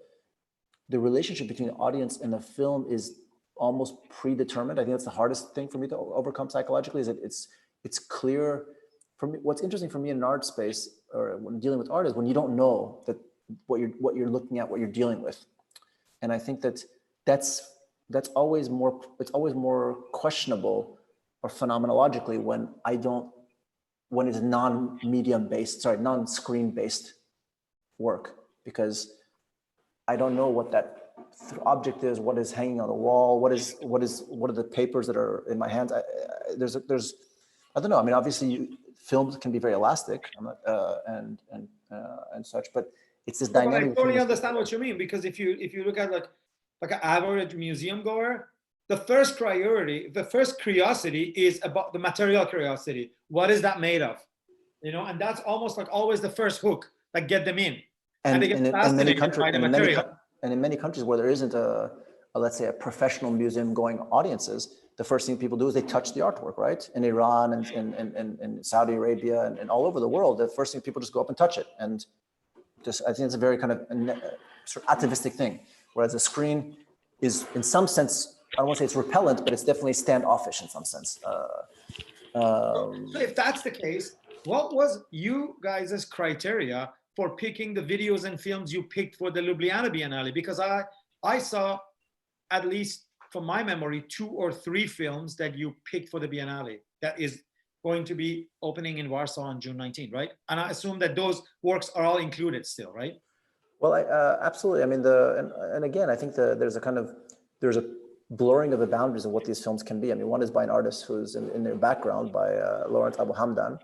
relationship between the audience and the film is almost predetermined. I think that's the hardest thing for me to overcome psychologically, is that it's clear for me. What's interesting for me in an art space, or when dealing with art, is when you don't know that what you're looking at, what you're dealing with. And I think that's always more, it's always more questionable or phenomenologically when it's non-screen based work, because I don't know what that object is, what is hanging on the wall, what are the papers that are in my hands. There's I don't know. I mean, obviously films can be very elastic, and such, but it's this dynamic. I totally understand what you mean, because if you look at like an average museum goer, the first curiosity is about the material curiosity. What is that made of? You know, and that's almost like always the first hook that get them in. And they get fascinated by the material. And in many countries where there isn't let's say a professional museum going audiences, the first thing people do is they touch the artwork, right? In Iran and in Saudi Arabia and all over the world, the first thing people just go up and touch it. And just, I think it's a very kind of sort of atavistic thing. Whereas a screen is in some sense, I don't want to say it's repellent, but it's definitely standoffish in some sense. So if that's the case, what was you guys' criteria for picking the videos and films you picked for the Ljubljana Biennale? Because I saw, at least from my memory, 2 or 3 films that you picked for the Biennale that is going to be opening in Warsaw on June 19th, right? And I assume that those works are all included still, right? Well, absolutely. I mean, and again, I think there's a blurring of the boundaries of what these films can be. I mean, one is by an artist who's in their background by Laurent Abu Hamdan,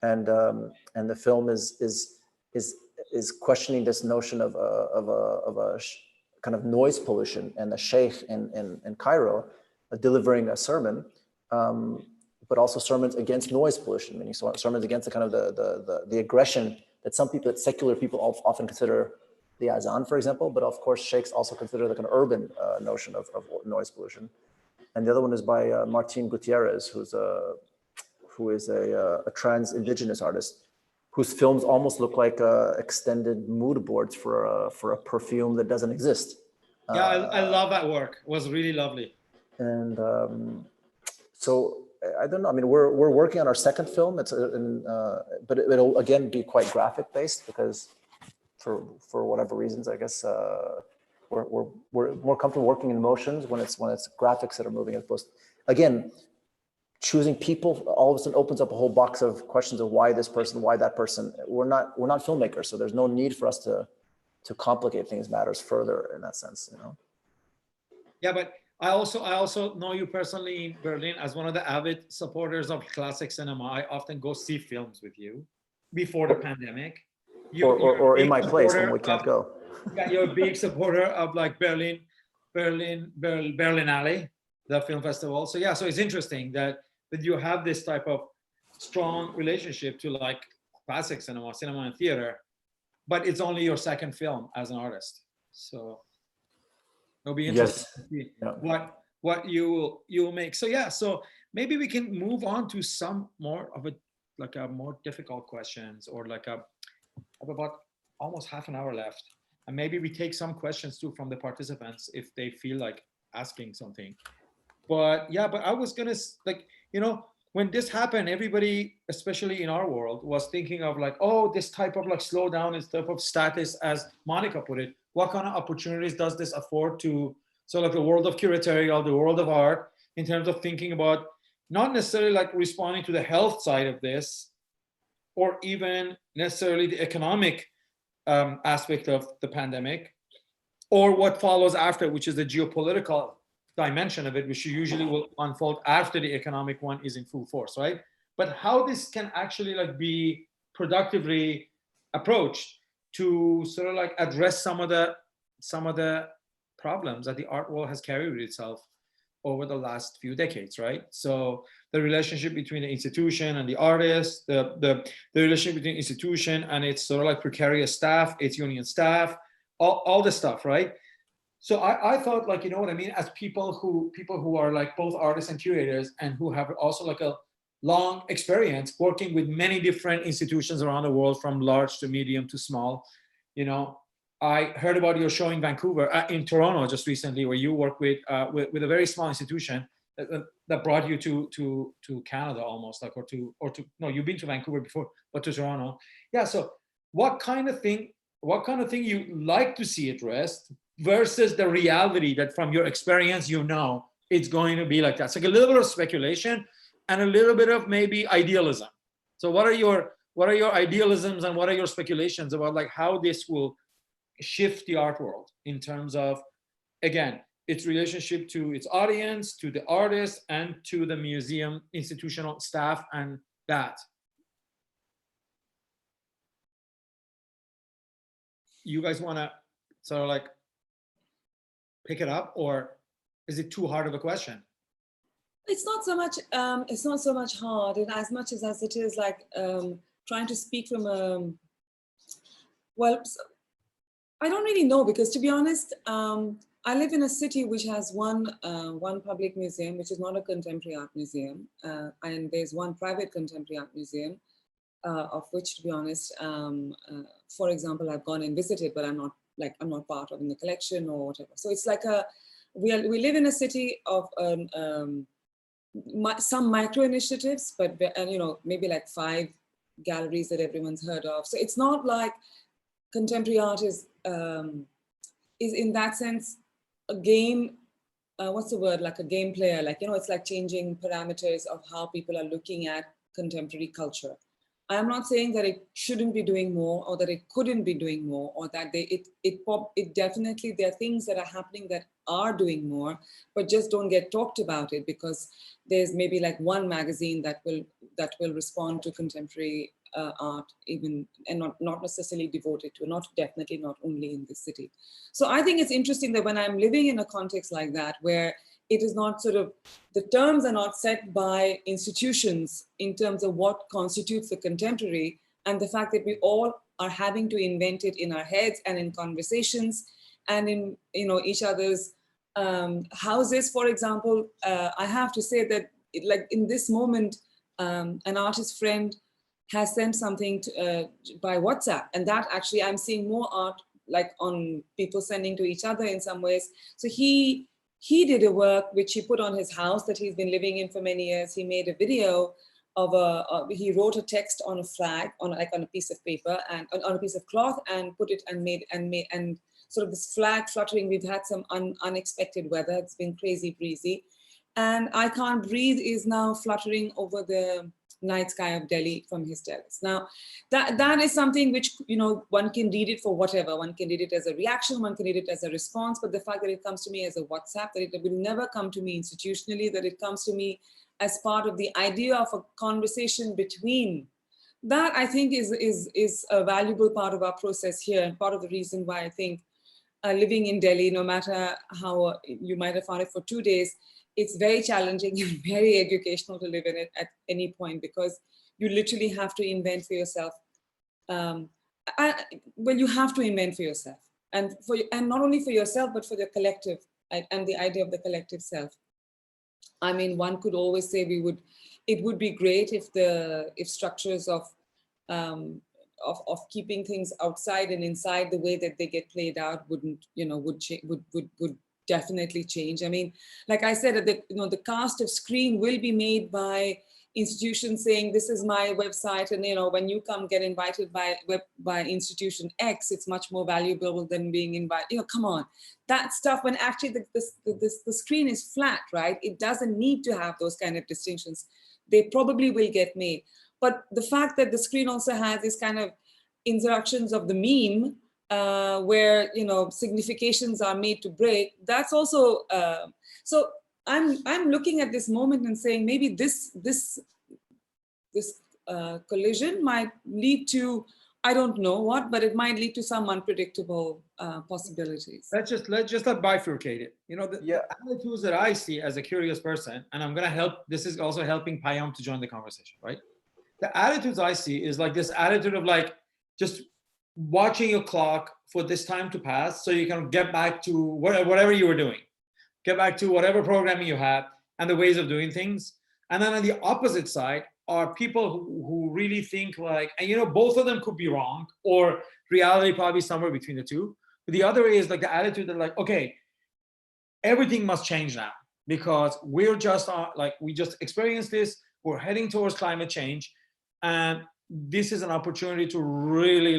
and the film is questioning this notion of a kind of noise pollution, and the sheikh in Cairo delivering a sermon, but also sermons against noise pollution, meaning sermons against the kind of the aggression that secular people often consider the azan, for example, but of course sheikhs also consider the kind of urban notion of noise pollution. And the other one is by Martín Gutiérrez, who is a trans indigenous artist, whose films almost look like extended mood boards for a perfume that doesn't exist. Yeah, I love that work. It was really lovely. And so I don't know. I mean, we're working on our second film. But it'll again be quite graphic based, because for whatever reasons, I guess we're more comfortable working in emotions when it's graphics that are moving, as opposed. Again, choosing people all of a sudden opens up a whole box of questions of why this person, why that person. We're not filmmakers, so there's no need for us to complicate things matters further in that sense, you know. Yeah, but I also know you personally in Berlin as one of the avid supporters of classic cinema. I often go see films with you before the pandemic. Or in my place when we can't go. Yeah, you're a big supporter of like Berlinale, the film festival. So yeah, so it's interesting that you have this type of strong relationship to like classic cinema and theater, but it's only your second film as an artist. So it'll be interesting to see what you will make. So yeah, so maybe we can move on to some more of a more difficult questions, or have about almost half an hour left, and maybe we take some questions too from the participants if they feel like asking something. But yeah, but I was gonna when this happened, everybody, especially in our world, was thinking of like, oh, this type of like slowdown, this type of status, as Monica put it. What kind of opportunities does this afford to the world of curatorial, the world of art, in terms of thinking about not necessarily like responding to the health side of this, or even necessarily the economic aspect of the pandemic, or what follows after, which is the geopolitical dimension of it, which usually will unfold after the economic one is in full force, right? But how this can actually be productively approached to address some of the problems that the art world has carried with itself over the last few decades, right? So the relationship between the institution and the artist, the relationship between institution and its precarious staff, its union staff, all this stuff, right? So I thought, you know what I mean, as people who are both artists and curators, and who have also a long experience working with many different institutions around the world, from large to medium to small. I heard about your show in Vancouver, in Toronto just recently, where you work with a very small institution that brought you to Canada almost, no, you've been to Vancouver before, but to Toronto. Yeah. So what kind of thing you like to see addressed versus the reality that from your experience, it's going to be like that. It's like a little bit of speculation, and a little bit of maybe idealism. So what are your idealisms and what are your speculations about like how this will shift the art world in terms of, again, its relationship to its audience, to the artist, and to the museum institutional staff and that? You guys want to sort of like pick it up, or is it too hard of a question? It's not so much. It's not so much hard, and as much as it is like trying to speak from a. Well, I don't really know, because to be honest, I live in a city which has one public museum, which is not a contemporary art museum, and there's one private contemporary art museum, of which, to be honest, for example, I've gone and visited, but I'm not part of in the collection or whatever. So it's like we live in a city of some micro initiatives, but maybe like 5 galleries that everyone's heard of. So it's not like contemporary art is in that sense a game. What's the word? Like a game player. Like, it's like changing parameters of how people are looking at contemporary culture. I'm not saying that it shouldn't be doing more, or that it couldn't be doing more, or that it definitely, there are things that are happening that are doing more, but just don't get talked about it because there's maybe like one magazine that will respond to contemporary art, even, and not necessarily devoted to, definitely not only in this city. So I think it's interesting that when I'm living in a context like that, where it is not sort of, the terms are not set by institutions in terms of what constitutes the contemporary, and the fact that we all are having to invent it in our heads and in conversations and in each other's houses, for example. I have to say that like in this moment, an artist friend has sent something by WhatsApp, and that actually I'm seeing more art like on people sending to each other in some ways. So he did a work which he put on his house that he's been living in for many years. He made a video of he wrote a text on a flag, on a piece of paper and on a piece of cloth, and put it and made sort of this flag fluttering. We've had some unexpected weather. It's been crazy breezy. And I Can't Breathe is now fluttering over the night sky of Delhi from his terrace. Now, that is something which, one can read it for whatever. One can read it as a reaction, one can read it as a response, but the fact that it comes to me as a WhatsApp, that it will never come to me institutionally, that it comes to me as part of the idea of a conversation between, that I think is a valuable part of our process here, and part of the reason why I think living in Delhi, no matter how you might have found it for 2 days, it's very challenging and very educational to live in it at any point, because you literally have to invent for yourself. You have to invent for yourself, and not only for yourself, but for the collective, and the idea of the collective self. I mean, one could always say it would be great if structures of keeping things outside and inside the way that they get played out would definitely change. I mean, like I said, the cast of screen will be made by institutions saying, this is my website, and when you get invited by institution X, it's much more valuable than being invited. Come on, that stuff, when actually the screen is flat, right? It doesn't need to have those kind of distinctions. They probably will get made. But the fact that the screen also has this kind of introductions of the meme, where significations are made to break, that's also so I'm looking at this moment and saying, maybe this collision might lead to, I don't know what, but it might lead to some unpredictable possibilities. Let's just bifurcate it. The attitudes that I see as a curious person, and I'm gonna help. This is also helping Payam to join the conversation, right? The attitudes I see is like this attitude of like just watching your clock for this time to pass so you can get back to whatever you were doing, get back to whatever programming you had and the ways of doing things. And then on the opposite side are people who really think like, and both of them could be wrong, or reality probably somewhere between the two. But the other is like the attitude that like, okay, everything must change now because we're just we just experienced this, we're heading towards climate change, and this is an opportunity to really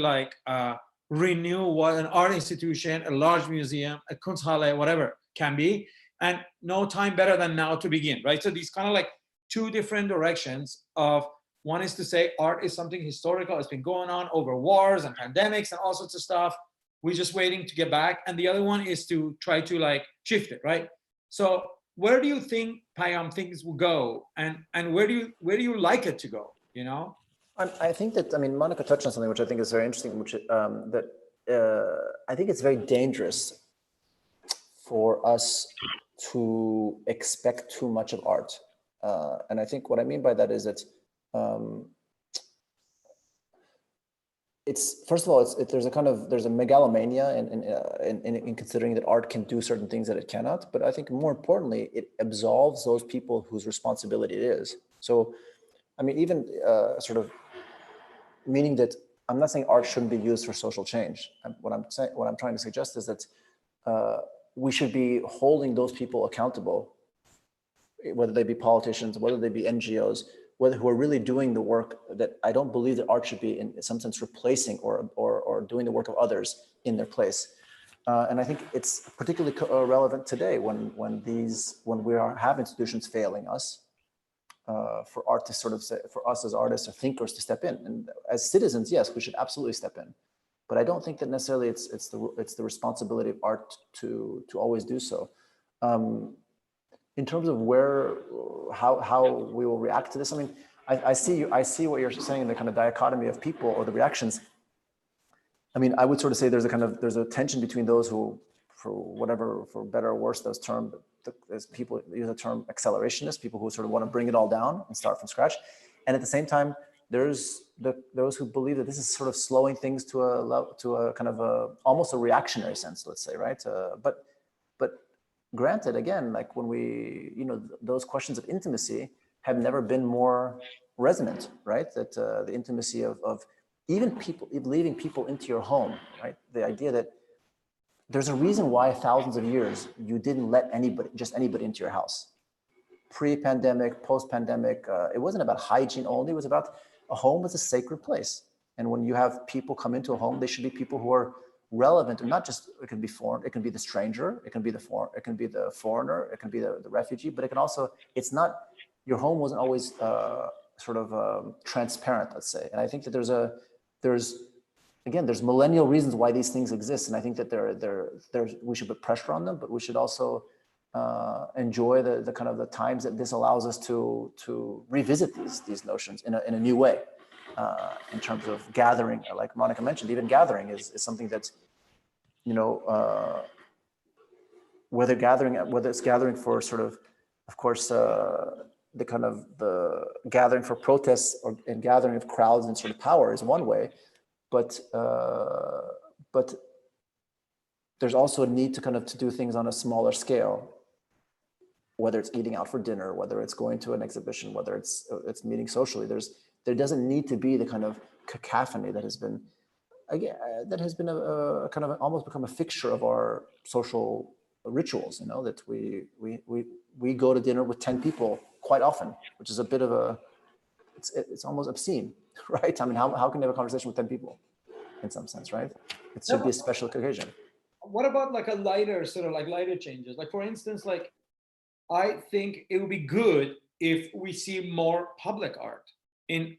renew what an art institution, a large museum, a Kunsthalle, whatever can be, and no time better than now to begin, right? So these kind of like two different directions of, one is to say art is something historical, it's been going on over wars and pandemics and all sorts of stuff, we're just waiting to get back, and the other one is to try to like shift it, right? So where do you think, Payam, things will go, and where do you like it to go, you know? I think that, I mean, Monica touched on something which I think is very interesting, which I think it's very dangerous for us to expect too much of art. And I think what I mean by that is that it's, first of all, there's a megalomania in considering that art can do certain things that it cannot. But I think more importantly, it absolves those people whose responsibility it is. So, I mean, even sort of meaning that I'm not saying art shouldn't be used for social change. What I'm trying to suggest is that we should be holding those people accountable, whether they be politicians, whether they be NGOs, who are really doing the work. That I don't believe that art should be in some sense replacing or doing the work of others in their place. And I think it's particularly relevant today when we have institutions failing us. For art to sort of say, for us as artists or thinkers to step in, and as citizens, yes, we should absolutely step in. But I don't think that necessarily it's the responsibility of art to always do so. In terms of how we will react to this, I mean, I see what you're saying in the kind of dichotomy of people or the reactions. I mean, I would sort of say there's a tension between those who, for better or worse, those terms, as people use the term accelerationists, people who sort of want to bring it all down and start from scratch. And at the same time, there's those who believe that this is sort of slowing things to a kind of almost a reactionary sense, let's say, right? But granted, again, like when those questions of intimacy have never been more resonant, right? That the intimacy of even leaving people into your home, right? The idea that there's a reason why thousands of years you didn't let just anybody into your house. Pre-pandemic, post-pandemic, it wasn't about hygiene only, it was about a home was a sacred place. And when you have people come into a home, they should be people who are relevant, and not just, it can be foreign, it can be the stranger, it can be the foreigner, it can be the refugee, but it can also, your home wasn't always transparent, let's say. And I think that there's millennial reasons why these things exist, and I think that we should put pressure on them, but we should also enjoy the kind of the times that this allows us to revisit these notions in a new way, in terms of gathering. Like Monica mentioned, even gathering is something that's, whether it's gathering for sort of course, the kind of the gathering for protests and gathering of crowds and sort of power is one way. But there's also a need to do things on a smaller scale, whether it's eating out for dinner, whether it's going to an exhibition, whether it's meeting socially. There doesn't need to be the kind of cacophony that has been a kind of almost become a fixture of our social rituals. That we go to dinner with 10 people quite often, which is a bit of it's almost obscene. Right? I mean, how can you have a conversation with 10 people in some sense, right? It should be a special occasion. What about like a lighter changes? Like, for instance, like, I think it would be good if we see more public art in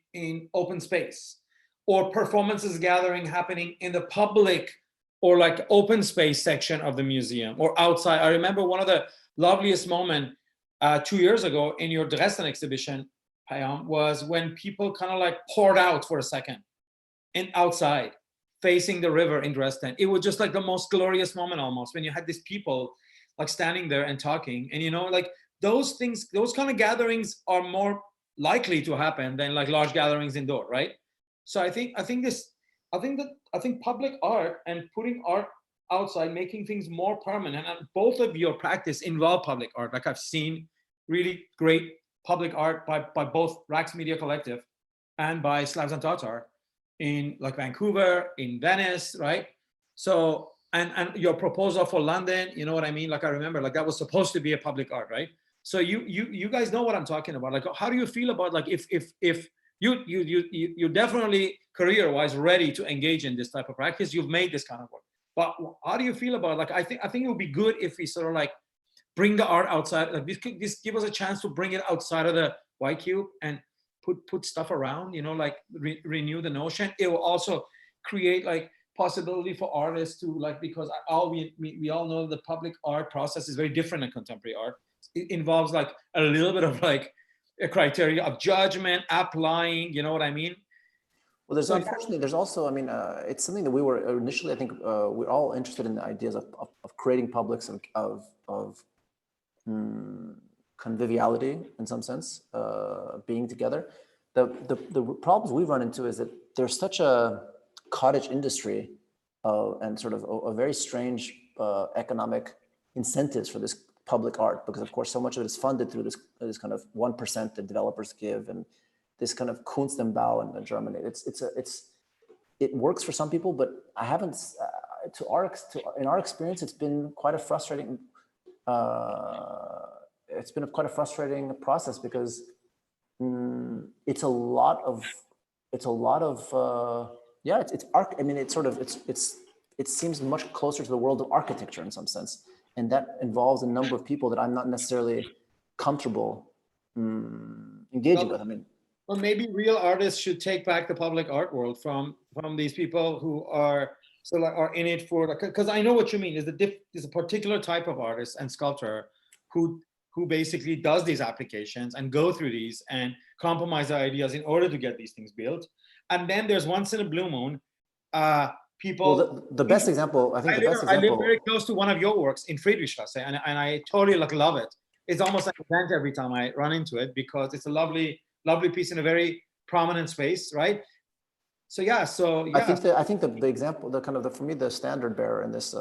open space, or performances gathering happening in the public or like open space section of the museum or outside. I remember one of the loveliest moments 2 years ago in your Dresden exhibition, Payam, was when people kind of like poured out for a second and outside facing the river in Dresden. It was just like the most glorious moment almost, when you had these people like standing there and talking. And like those things, those kind of gatherings are more likely to happen than like large gatherings indoor, right? So I think public art and putting art outside, making things more permanent, and both of your practice involve public art. Like, I've seen really great public art by both Raqs Media Collective and by Slavs and Tatar in like Vancouver, in Venice, right? So, and your proposal for London, you know what I mean? Like, I remember, like, that was supposed to be a public art, right? So you guys know what I'm talking about. Like, how do you feel about, like, if you're definitely career-wise ready to engage in this type of practice, you've made this kind of work, but how do you feel about, like, I think it would be good if we sort of like bring the art outside, like this give us a chance to bring it outside of the Y cube and put stuff around, you know, like renew the notion. It will also create like possibility for artists to like, because we all know the public art process is very different than contemporary art. It involves like a little bit of like a criteria of judgment, applying, you know what I mean? Well, there's unfortunately, there's also, I mean, it's something that we were initially, I think, we're all interested in the ideas of creating publics of conviviality in some sense, being together. The problems we run into is that there's such a cottage industry and sort of a very strange economic incentives for this public art, because of course so much of it is funded through this kind of 1% that developers give, and this kind of Kunstenbau in Germany. It works for some people, but I haven't. In our experience, it's been quite a frustrating. It's been quite a frustrating process because it's a lot of art. I mean, it seems much closer to the world of architecture in some sense, and that involves a number of people that I'm not necessarily comfortable engaging with. I mean. Or maybe real artists should take back the public art world from these people who are are in it for, because I know what you mean. There's a particular type of artist and sculptor who basically does these applications and go through these and compromise their ideas in order to get these things built. And then there's once in a blue moon, people. Well, the best example, I live very close to one of your works in Friedrichstrasse, and I totally love it. It's almost like an event every time I run into it because it's a lovely piece in a very prominent space, right? So yeah. I think the example, for me, the standard bearer in this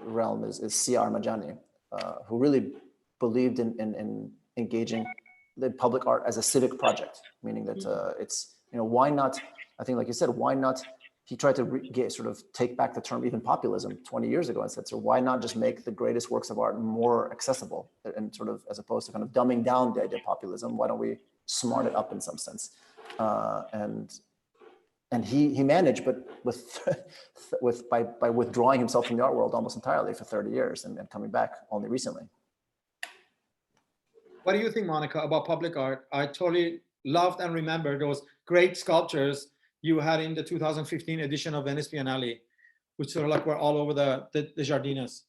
realm is C.R. Majani, who really believed in engaging the public art as a civic project, meaning that it's, why not? I think, like you said, why not? He tried to take back the term even populism 20 years ago and said, so why not just make the greatest works of art more accessible, and sort of, as opposed to kind of dumbing down the idea of populism, why don't we smart it up in some sense? And he managed, but by withdrawing himself from the art world almost entirely for 30 years and coming back only recently. What do you think, Monica, about public art? I totally loved and remember those great sculptures you had in the 2015 edition of Venice Biennale, which sort of like were all over the Jardines.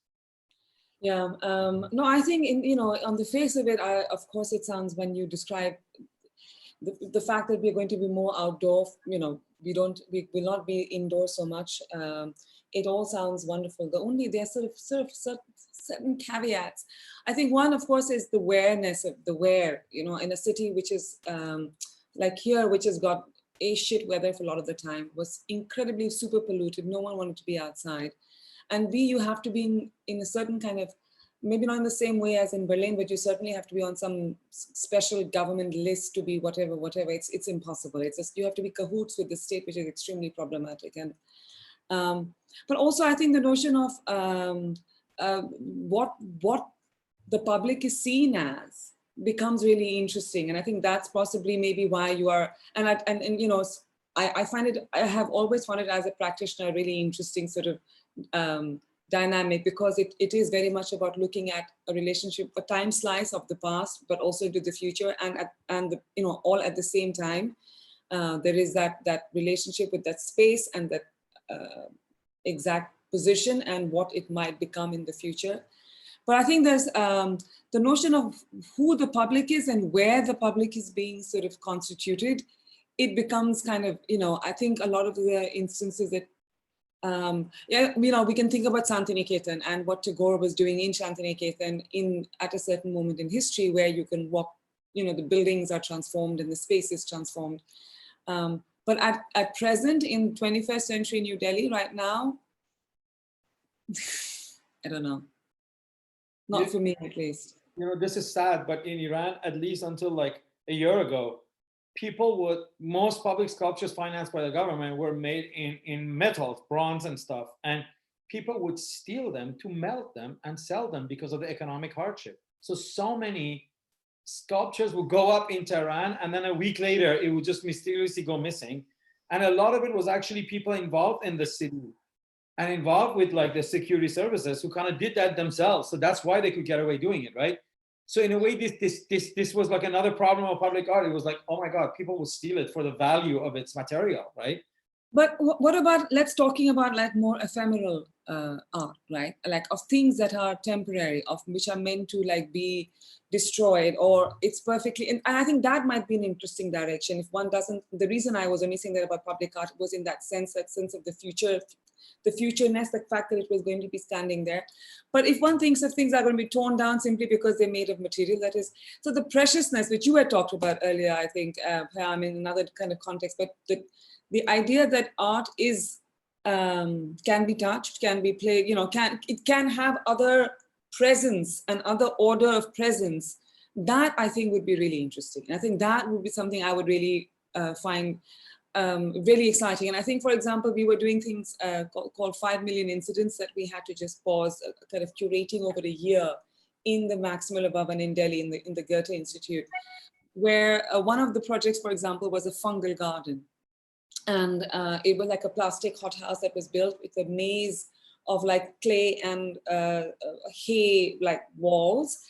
Yeah, no, I think on the face of it, of course, it sounds, when you describe the fact that we're going to be more outdoor, we will not be indoors so much. It all sounds wonderful. There's sort of certain caveats. I think one, of course, is the awareness of the where, in a city which is like here, which has got a shit weather for a lot of the time, was incredibly super polluted. No one wanted to be outside. And B, you have to be in a certain kind of, maybe not in the same way as in Berlin, but you certainly have to be on some special government list to be whatever. It's impossible. It's just, you have to be cahoots with the state, which is extremely problematic. And but also, I think the notion of what the public is seen as becomes really interesting. And I think that's possibly maybe why you are, and I find it, I have always found it as a practitioner really interesting sort of dynamic, because it is very much about looking at a relationship, a time slice of the past, but also into the future, and all at the same time. There is that relationship with that space and that exact position and what it might become in the future. But I think there's the notion of who the public is and where the public is being sort of constituted. It becomes kind of, I think a lot of the instances that, we can think about Santiniketan and what Tagore was doing in Santiniketan at a certain moment in history, where you can walk, the buildings are transformed and the space is transformed. But at present, in 21st century New Delhi right now, I don't know. Not for me, at least. This is sad, but in Iran, at least until like a year ago, most public sculptures financed by the government were made in metal, bronze and stuff. And people would steal them to melt them and sell them because of the economic hardship. So many sculptures would go up in Tehran, and then a week later, it would just mysteriously go missing. And a lot of it was actually people involved in the city and involved with like the security services who kind of did that themselves. So that's why they could get away doing it, right? So in a way, this was like another problem of public art. It was like, oh my God, people will steal it for the value of its material, right? But what about, let's talking about like more ephemeral art, right? Like of things that are temporary, of which are meant to like be destroyed, or it's perfectly, and I think that might be an interesting direction. If one doesn't, the reason I was only saying that about public art was in that sense of the future, the futureness, the fact that it was going to be standing there. But if one thinks of things are going to be torn down simply because they're made of material that is, so the preciousness which you had talked about earlier, I think, Payam, in another kind of context, but the idea that art is can be touched, can be played, you know, it can have other presence and other order of presence. That I think would be really interesting. And I think that would be something I would really find really exciting. And I think, for example, we were doing things called 5 million incidents that we had to just pause, kind of curating over a year in the Maximal Bhavan in Delhi, in the Goethe Institute, where one of the projects, for example, was a fungal garden. And it was like a plastic hothouse that was built with a maze of like clay and hay like walls,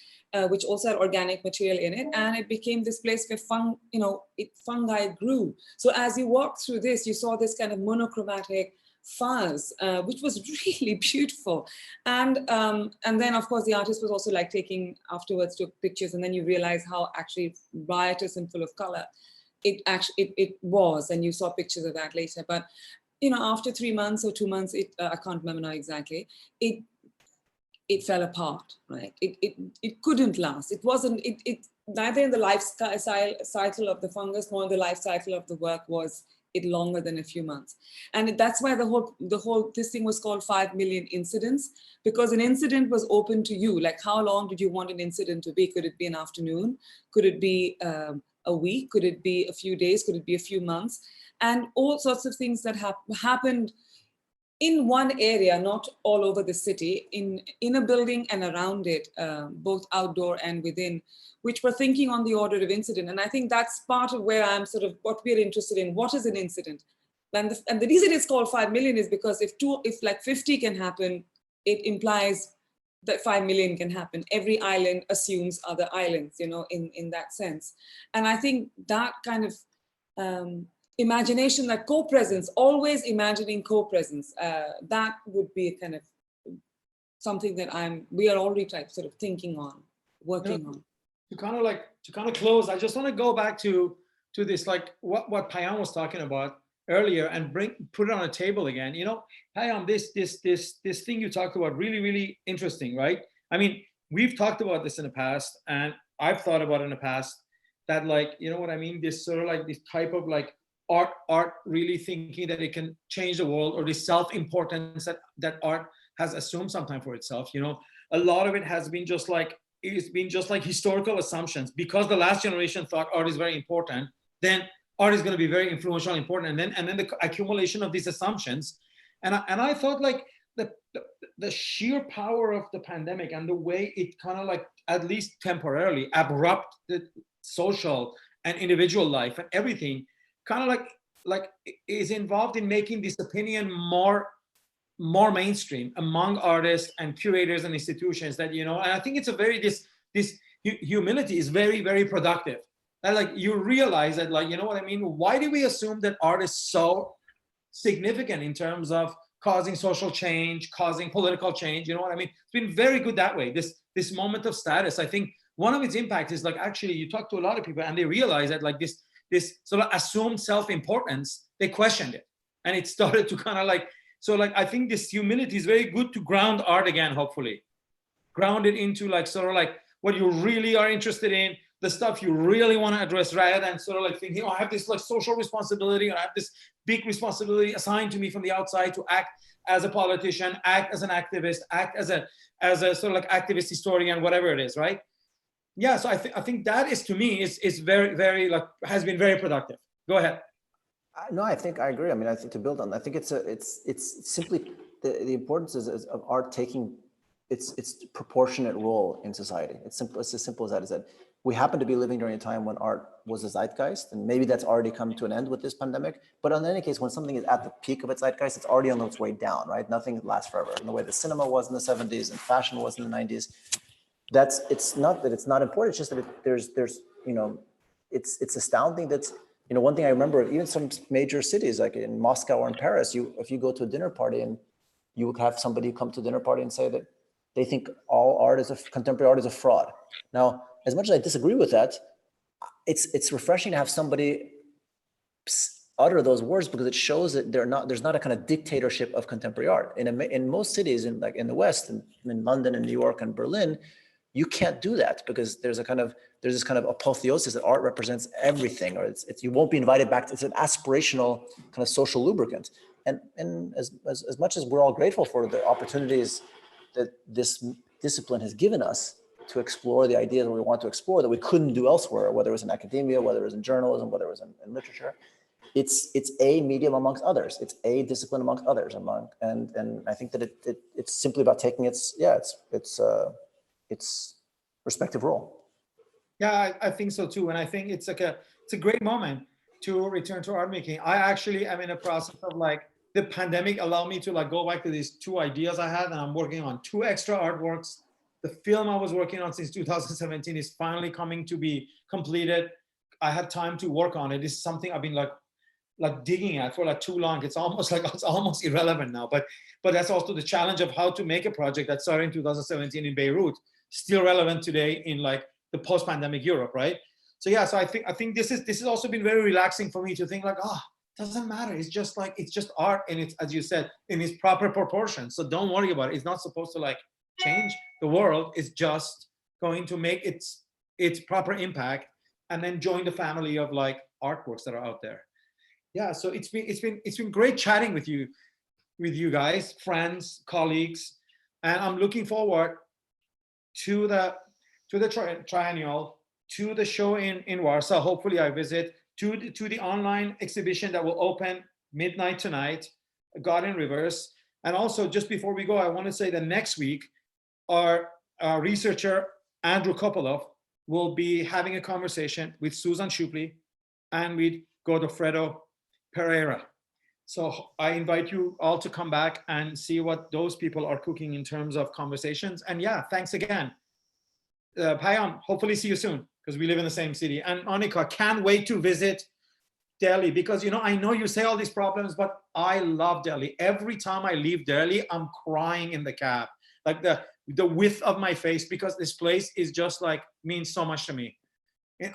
which also had organic material in it. And it became this place where fungi grew. So as you walked through this, you saw this kind of monochromatic fuzz, which was really beautiful. And then of course the artist was also like afterwards took pictures, and then you realize how actually riotous and full of color it was, and you saw pictures of that later. But you know, after 3 months or 2 months, I can't remember now exactly, it fell apart, right? It couldn't last. It wasn't, neither in the life cycle of the fungus nor in the life cycle of the work was it longer than a few months. And that's why this thing was called 5 million incidents, because an incident was open to you. Like, how long did you want an incident to be? Could it be an afternoon? Could it be a week? Could it be a few days? Could it be a few months? And all sorts of things that happened in one area, not all over the city, in a building and around it, both outdoor and within, which were thinking on the order of incident. And I think that's part of where I'm sort of, what we're interested in. What is an incident? And the reason it's called 5 million is because if like 50 can happen, it implies that 5 million can happen. Every island assumes other islands, you know, in that sense. And I think that kind of imagination, that co-presence, always imagining co-presence, that would be a kind of something that we are already sort of thinking on, working on. To kind of close, I just want to go back to this, like what Payam was talking about earlier, and put it on a table again. You know, Payam, this thing you talked about, really, really interesting, right? I mean, we've talked about this in the past, and I've thought about it in the past, that, like, you know what I mean? This sort of like this type of like art really thinking that it can change the world, or this self-importance that art has assumed sometimes for itself. You know, a lot of it has been just like, it's been just like historical assumptions, because the last generation thought art is very important, then art is going to be very influential, important, and then the accumulation of these assumptions. And I thought, like, the sheer power of the pandemic and the way it kind of like, at least temporarily, abrupt the social and individual life and everything, kind of like is involved in making this opinion more mainstream among artists and curators and institutions. That, you know, and I think it's a very, this humility is very, very productive. And like, you realize that, like, you know what I mean? Why do we assume that art is so significant in terms of causing social change, causing political change? You know what I mean? It's been very good that way. This moment of status, I think one of its impacts is, like, actually you talk to a lot of people and they realize that, like, this sort of assumed self-importance, they questioned it, and it started to kind of like, so like, I think this humility is very good to ground art again, hopefully. Ground it into, like, sort of like what you really are interested in, the stuff you really want to address, rather than sort of like thinking, oh, I have this like social responsibility, or I have this big responsibility assigned to me from the outside to act as a politician, act as an activist, act as a sort of like activist historian, whatever it is, right? Yeah, so I think that is, to me, is very, very, like, has been very productive. Go ahead. No, I think I agree. I mean, I think to build on, I think it's simply the importance of art taking its proportionate role in society. It's as simple as that. Is that we happen to be living during a time when art was a zeitgeist, and maybe that's already come to an end with this pandemic. But in any case, when something is at the peak of its zeitgeist, it's already on its way down, right? Nothing lasts forever. In the way the cinema was in the 70s and fashion was in the 90s. it's not that it's not important. It's just that there's you know, it's astounding that, you know, one thing I remember, even some major cities like in Moscow or in Paris, if you go to a dinner party and you would have somebody come to a dinner party and say that they think all contemporary art is a fraud. Now, as much as I disagree with that, it's refreshing to have somebody utter those words, because it shows that there's not a kind of dictatorship of contemporary art. In most cities, in the West, in London and New York and Berlin, you can't do that, because there's this kind of apotheosis that art represents everything, or you won't be invited back. It's an aspirational kind of social lubricant. And as much as we're all grateful for the opportunities that this discipline has given us to explore the ideas that we want to explore that we couldn't do elsewhere, whether it was in academia, whether it was in journalism, whether it was in literature, it's a medium amongst others. It's a discipline amongst others. And I think that it's simply about taking its respective role. Yeah, I think so too. And I think it's a great moment to return to art making. I actually am in a process of the pandemic allowed me to go back to these 2 ideas I had, and I'm working on 2 extra artworks. The film I was working on since 2017 is finally coming to be completed. I had time to work on it. It's something I've been digging at for too long. It's almost irrelevant now. But that's also the challenge of how to make a project that started in 2017 in Beirut still relevant today in the post-pandemic Europe, right? So yeah, so I think this has also been very relaxing for me to think doesn't matter. It's just art, and it's, as you said, in its proper proportions. So don't worry about it. It's not supposed to change the world. It's just going to make its proper impact, and then join the family of artworks that are out there. Yeah, so it's been great chatting with you guys, friends, colleagues, and I'm looking forward to the triennial, to the show in Warsaw. Hopefully I visit, to the online exhibition that will open midnight tonight, Garden Rivers. And also, just before we go, I want to say that next week our researcher Andrew Kopolov will be having a conversation with Susan Shupley and with Godofredo Pereira. So I invite you all to come back and see what those people are cooking in terms of conversations. And yeah, thanks again. Payam, hopefully see you soon, because we live in the same city. And Monica, can't wait to visit Delhi, because I know you say all these problems, but I love Delhi. Every time I leave Delhi, I'm crying in the cab, the width of my face, because this place is just means so much to me.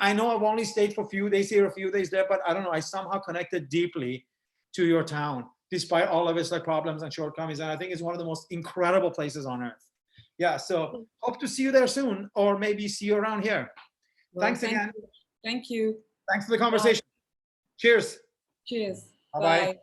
I know I've only stayed for a few days here, a few days there, but I don't know, I somehow connected deeply to your town, despite all of its problems and shortcomings. And I think it's one of the most incredible places on earth. Yeah, so hope to see you there soon, or maybe see you around here. Well, thanks again. Thank you. Thanks for the conversation. Bye. Cheers. Cheers. Bye-bye. Bye.